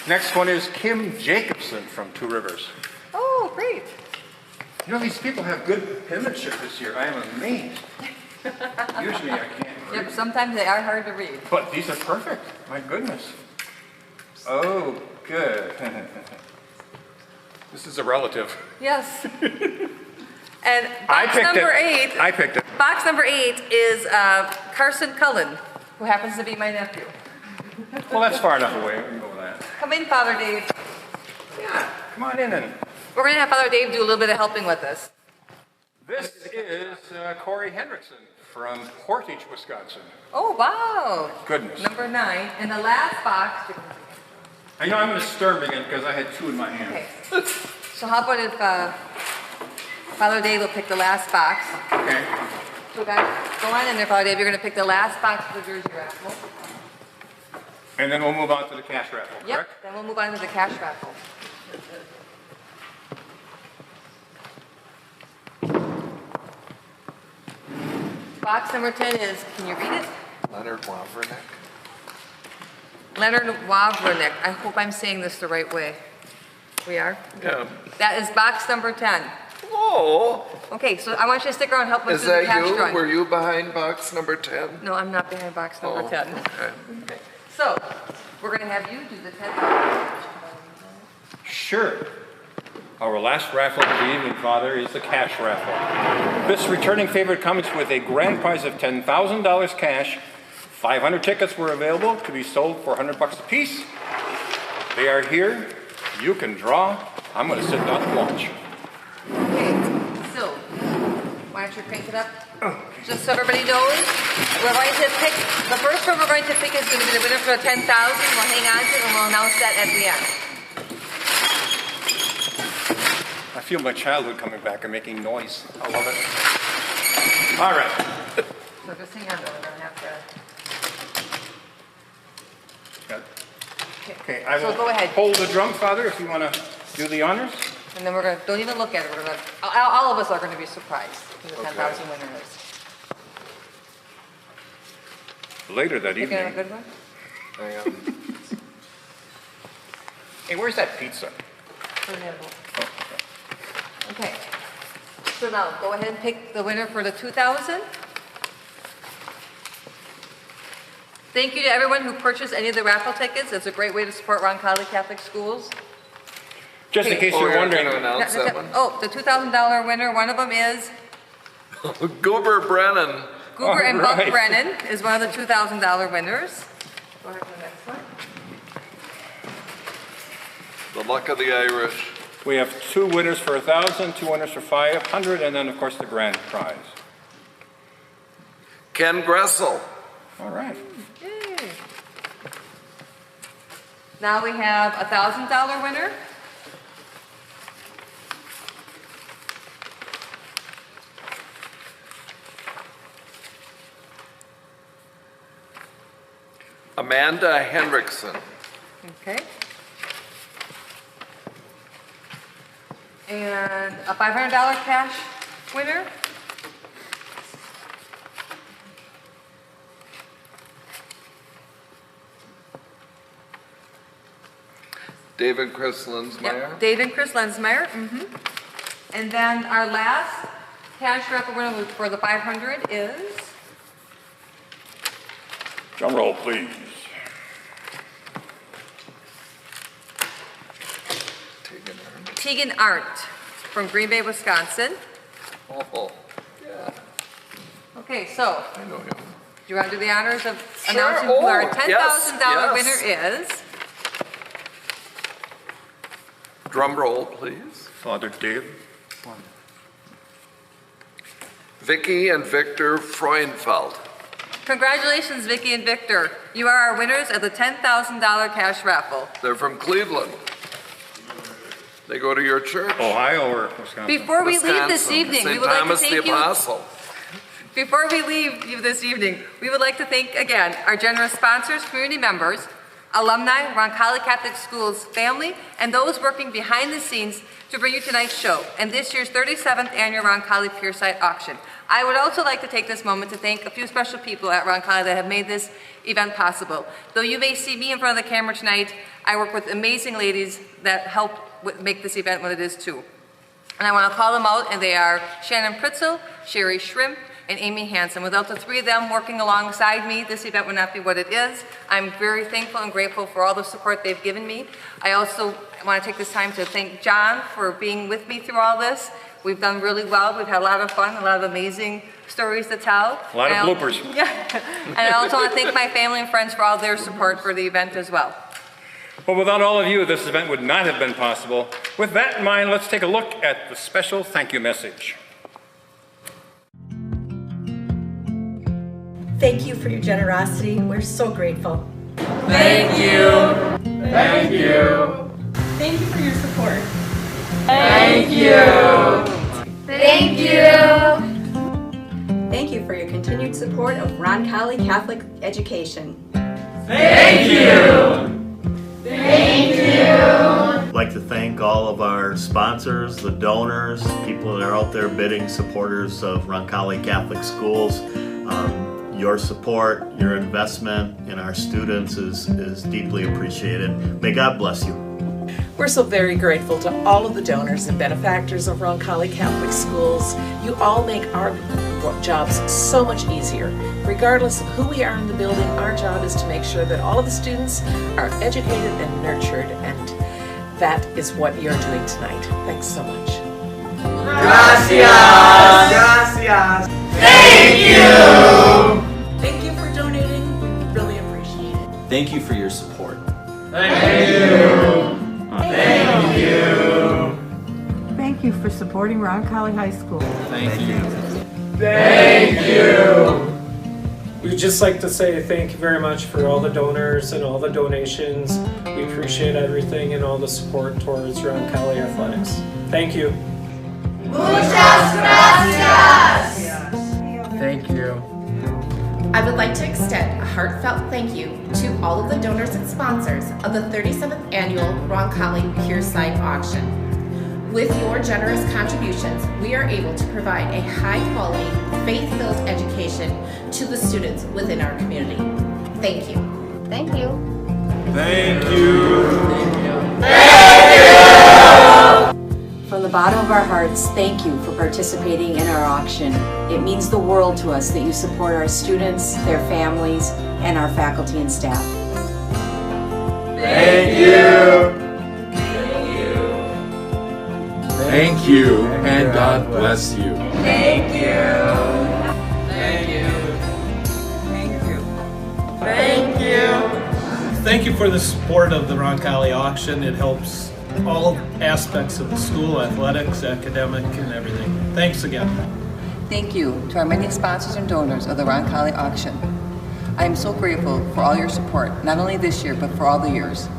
next one is Kim Jacobson from Two Rivers.
Oh, great.
You know, these people have good penmanship this year. I am amazed. Usually I can't read.
Yep, sometimes they are hard to read.
But these are perfect. My goodness. Oh, good. This is a relative.
Yes. And box number 8.
I picked it.
Box number 8 is Carson Cullen, who happens to be my nephew.
Well, that's far enough away. We can go with that.
Come in, Father Dave.
Yeah, Come on in and...
We're going to have Father Dave do a little bit of helping with us.
This is Corey Hendrickson from Portage, Wisconsin.
Oh, wow.
Goodness.
Number 9. And the last box.
I know I'm going to stir again because I had 2 in my hand.
Okay. So how about if Father Dave will pick the last box?
Okay.
So guys, go on in there, Father Dave. You're going to pick the last box of the jersey raffle.
And then we'll move on to the cash raffle,
Yep.
correct?
Then we'll move on to the cash raffle. Box number 10 is, can you read it?
Leonard Wawrinick.
Leonard Wawrinick. I hope I'm saying this the right way. We are?
Yeah.
That is box number 10.
Oh.
Okay, so I want you to stick around and help us
Is
do the
that
cash
you?
run.
Were you behind box number 10?
No, I'm not behind box number 10.
Okay.
So, we're going to have you do the 10.
Sure. Our last raffle of the evening, Father, is the cash raffle. This returning favorite comes with a grand prize of $10,000 cash. 500 tickets were available to be sold for $100 a piece. They are here. You can draw. I'm going to sit down and watch.
Okay, so, why don't you crank it up? Just so everybody knows, we're going to pick, the first one we're going to pick is going to be the winner for the 10,000. We'll hang on to it and we'll announce that at the end.
I feel my childhood coming back and making noise. I love it. All right.
So just hang on, though. We're going to have to...
Okay, I will
So go ahead.
hold the drum, Father, if you want to do the honors.
And then we're going to, don't even look at it. We're going to, all of us are going to be surprised who the 10,000 winner is.
Later that
Picking
evening.
a good one?
Hey, where's that pizza?
Okay. So now, go ahead and pick the winner for the 2,000. Thank you to everyone who purchased any of the raffle tickets. It's a great way to support Roncalli Catholic Schools.
Just in case you're wondering.
Announce that one.
Oh, the $2,000 winner, one of them is
Goober Brennan.
Goober and Buck Brennan is one of the $2,000 winners. Go ahead to the next one.
The luck of the Irish.
We have 2 winners for 1,000, 2 winners for 500, and then of course the grand prize.
Ken Gressel.
All right.
Yay. Now we have a $1,000 winner.
Amanda Henriksen.
Okay. And a $500 cash winner.
David Chris Lensmeyer.
Yep. David Chris Lensmeyer. And then our last cash raffle winner for the 500 is
Drum roll, please.
Tegan Arndt from Green Bay, Wisconsin.
Oh, yeah.
Okay, so
I know him.
do you want to do the honors of
Sure.
announcing who our
Oh,
$10,000
yes.
winner is?
Drum roll, please.
Father Dave.
Vicky and Victor Freundfeld.
Congratulations, Vicki and Victor. You are our winners of the $10,000 cash raffle.
They're from Cleveland. They go to your church.
Ohio or Wisconsin?
Before we leave this evening, we
St.
would like to
Thomas
thank
the
you.
Apostle.
Before we leave you this evening, we would like to thank again our generous sponsors, community members, alumni, Roncalli Catholic Schools family, and those working behind the scenes to bring you tonight's show and this year's 37th annual Roncalli Pierside auction. I would also like to take this moment to thank a few special people at Roncalli that have made this event possible. Though you may see me in front of the camera tonight, I work with amazing ladies that help make this event what it is too. And I want to call them out, and they are Shannon Pritzel, Sherry Shrimp, and Amy Hansen. Without the 3 of them working alongside me, this event would not be what it is. I'm very thankful and grateful for all the support they've given me. I also want to take this time to thank John for being with me through all this. We've done really well. We've had a lot of fun, a lot of amazing stories to tell.
A lot of bloopers.
Yeah. And I also want to thank my family and friends for all their support for the event as well.
Well, without all of you, this event would not have been possible. With that in mind, let's take a look at the special thank you message.
Thank you for your generosity. We're so grateful.
Thank you. Thank you.
Thank you for your support.
Thank you.
Thank you. Thank you for your continued support of Roncalli Catholic education.
Thank you. Thank you.
I'd like to thank all of our sponsors, the donors, people that are out there bidding, supporters of Roncalli Catholic Schools. Your support, your investment in our students is deeply appreciated. May God bless you.
We're so very grateful to all of the donors and benefactors of Roncalli Catholic Schools. You all make our jobs so much easier. Regardless of who we are in the building, our job is to make sure that all of the students are educated and nurtured, and that is what you're doing tonight. Thanks so much.
Gracias. Gracias. Thank you.
Thank you for donating. Really appreciate it.
Thank you for your support.
Thank you. Thank you.
Thank you for supporting Roncalli High School.
Thank you.
Thank you.
We'd just like to say thank you very much for all the donors and all the donations. We appreciate everything and all the support towards Roncalli Athletics. Thank you.
Muchas gracias.
Thank you.
I would like to extend a heartfelt thank you to all of the donors and sponsors of the 37th Annual Roncalli Pierside Auction. With your generous contributions, we are able to provide a high-quality, faith-filled education to the students within our community. Thank you.
Thank you.
Thank you. Thank you.
From the bottom of our hearts, thank you for participating in our auction. It means the world to us that you support our students, their families, and our faculty and staff.
Thank you.
Thank you, and God bless you.
Thank you. Thank you.
Thank you.
Thank you.
Thank you for the support of the Roncalli auction. It helps all aspects of the school, athletics, academic, and everything. Thanks again.
Thank you to our many sponsors and donors of the Roncalli auction. I am so grateful for all your support, not only this year, but for all the years.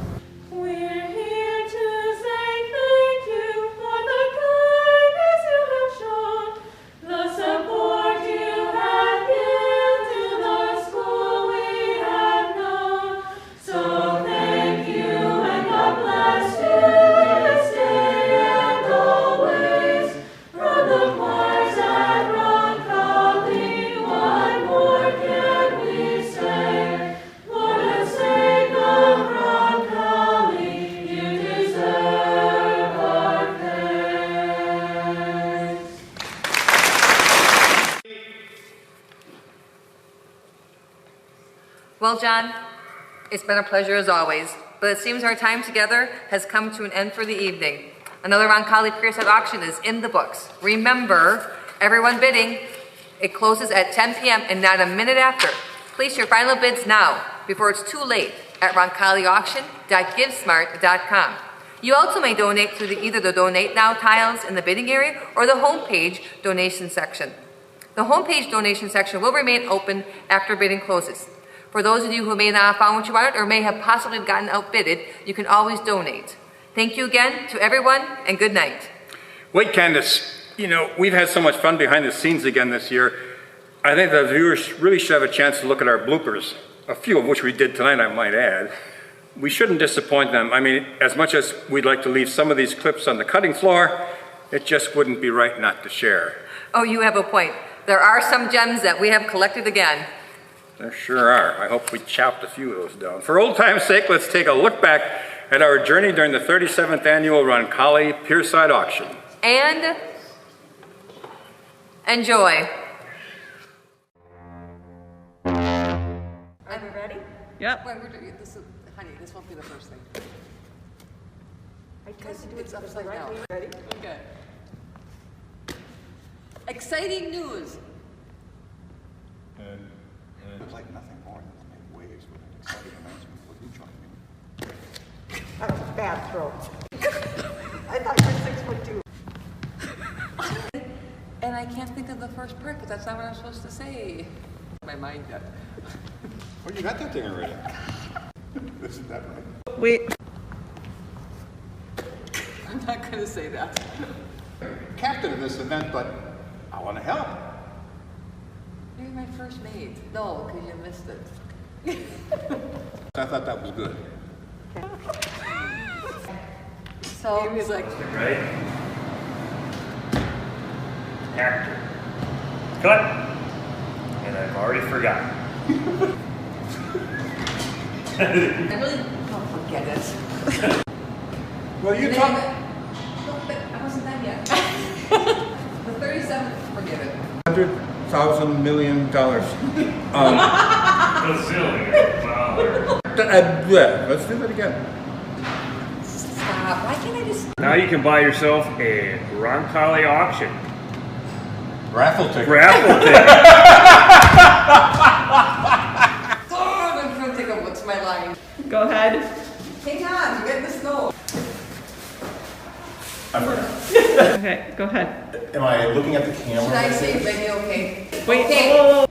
Well, John, it's been a pleasure as always, but it seems our time together has come to an end for the evening. Another Roncalli Pierside auction is in the books. Remember, everyone bidding, it closes at 10 p.m. and not a minute after. Place your final bids now, before it's too late, at roncalliauction.givesmart.com. You also may donate through either the Donate Now tiles in the bidding area or the homepage donation section. The homepage donation section will remain open after bidding closes. For those of you who may not have found what you wanted or may have possibly gotten outbidded, you can always donate. Thank you again to everyone, and good night.
Wait, Candace, you know, we've had so much fun behind the scenes again this year. I think the viewers really should have a chance to look at our bloopers, a few of which we did tonight, I might add. We shouldn't disappoint them. I mean, as much as we'd like to leave some of these clips on the cutting floor, it just wouldn't be right not to share.
Oh, you have a point. There are some gems that we have collected again.
There sure are. I hope we chopped a few of those down. For old time's sake, let's take a look back at our journey during the 37th Annual Roncalli Pierside Auction.
And enjoy. Are we ready?
Yep.
Wait, honey, this won't be the first thing. Because it's upside down. Ready? Okay. Exciting news.
It's like nothing more than to make waves with an exciting announcement. Will you join me?
That was a bad throw. I thought
would do. And I can't think of the first part because that's not what I'm supposed to say. My mind yet.
Well, you got that thing already. Isn't that right?
Wait. I'm not going to say that.
Captain of this event, but I want to help.
You're my first mate. No, because you missed it.
I thought that was good.
So he was like,
Right? Actor. Cut. And I've already forgotten.
I really don't forget it.
Well, you
No,
talk.
but I wasn't done yet. The 37th, forget it.
$100,000 million. Let's do that again.
Stop. Why can't I just...
Now you can buy yourself a Roncalli auction.
Raffle ticket.
Raffle ticket.
Oh, I'm trying to think of what's my line.
Go ahead.
Hang on, you're getting the snow.
Okay, go ahead.
Am I looking at the camera?
Should I say radio? Okay.
Wait.
Okay.
Whoa.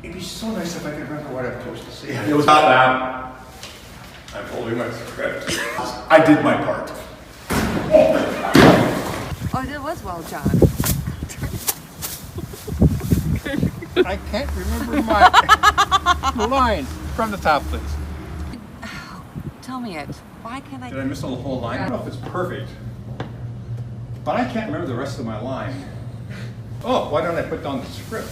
It'd be so nice if I could remember what I'm supposed to say.
It was not that. I'm holding my script.
I did my part.
Oh, it was well, John.
I can't remember my line. From the top, please.
Tell me it. Why can't I...
Did I miss the whole line? I don't know if it's perfect, but I can't remember the rest of my line. Oh, why don't I put down the script?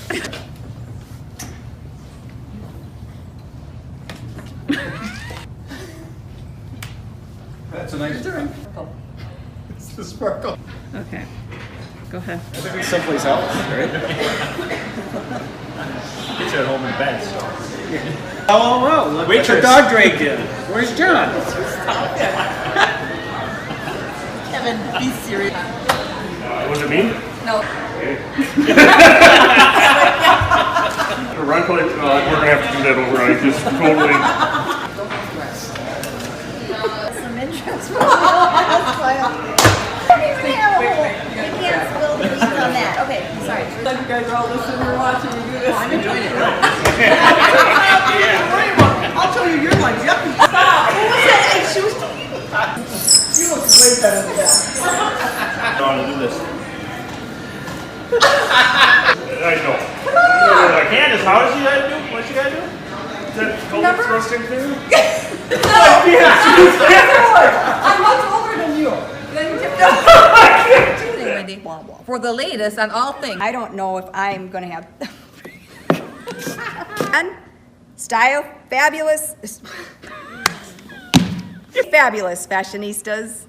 That's a nice turn. It's the sparkle.
Okay. Go ahead.
Someplace else, right?
Get you at home in bed, so.
Oh,
Wait, your dog dragged in. Where's John?
Kevin, be serious.
Was it me?
No.
Roncalli, we're gonna have to do that over. I just totally.
Some interest. You can't spill the beans on that. Okay, sorry.
You guys are all listening and watching me do this. I'm enjoying it.
I'll tell you your line. Yep.
Stop. Who was that? She was talking.
You look way better than that.
I want to do this. I know. Candace, how does she gotta do? What she gotta do? Is that colon thrusting thing?
I'm much older than you. For the latest on all things.
I don't know if I'm going to have. And style, fabulous. Fabulous fashionistas.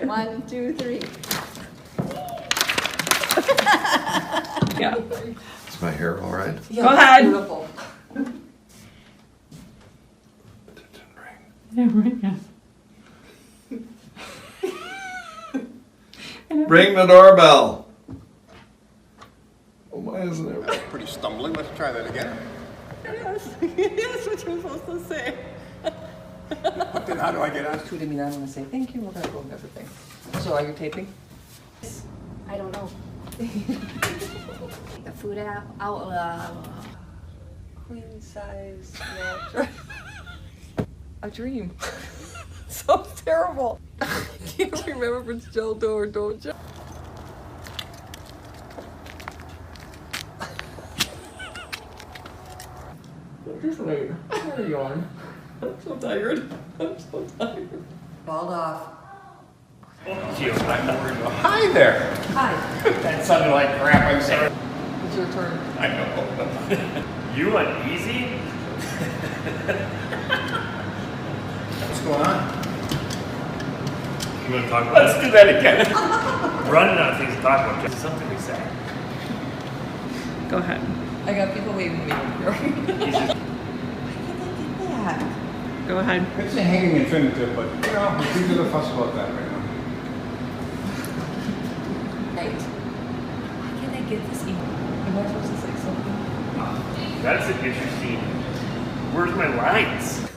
1, 2, 3.
Yeah.
Is my hair all right?
Yeah,
Go ahead.
Beautiful.
Yeah, right, yes.
Ring the doorbell. Oh, why isn't it?
That's pretty stumbling. Let's try that again.
Yes, that's what you're supposed to say.
But then how do I get on?
Two to me, I'm going to say thank you. We're going to go with everything. So, are you taping?
I don't know. The food app.
Queen size mattress. A dream. So terrible. I can't remember if it's Joe Doe or Doja. Just wait. Where are you on? I'm so tired. I'm so tired. Balled off.
Hi there.
Hi.
That sounded like crap. I'm sorry.
It's your turn.
I know.
You uneasy?
What's going on?
You want to talk about
Let's do that again.
running out of things to talk about? Just something we say.
Go ahead.
I got people waving at me over here. Yeah.
Go ahead.
It's a hanging infinitive, but you know, it's easy to fuss about that right now.
Right. Why can't I get this email? Am I supposed to say something?
That's an interesting. Where's my lines?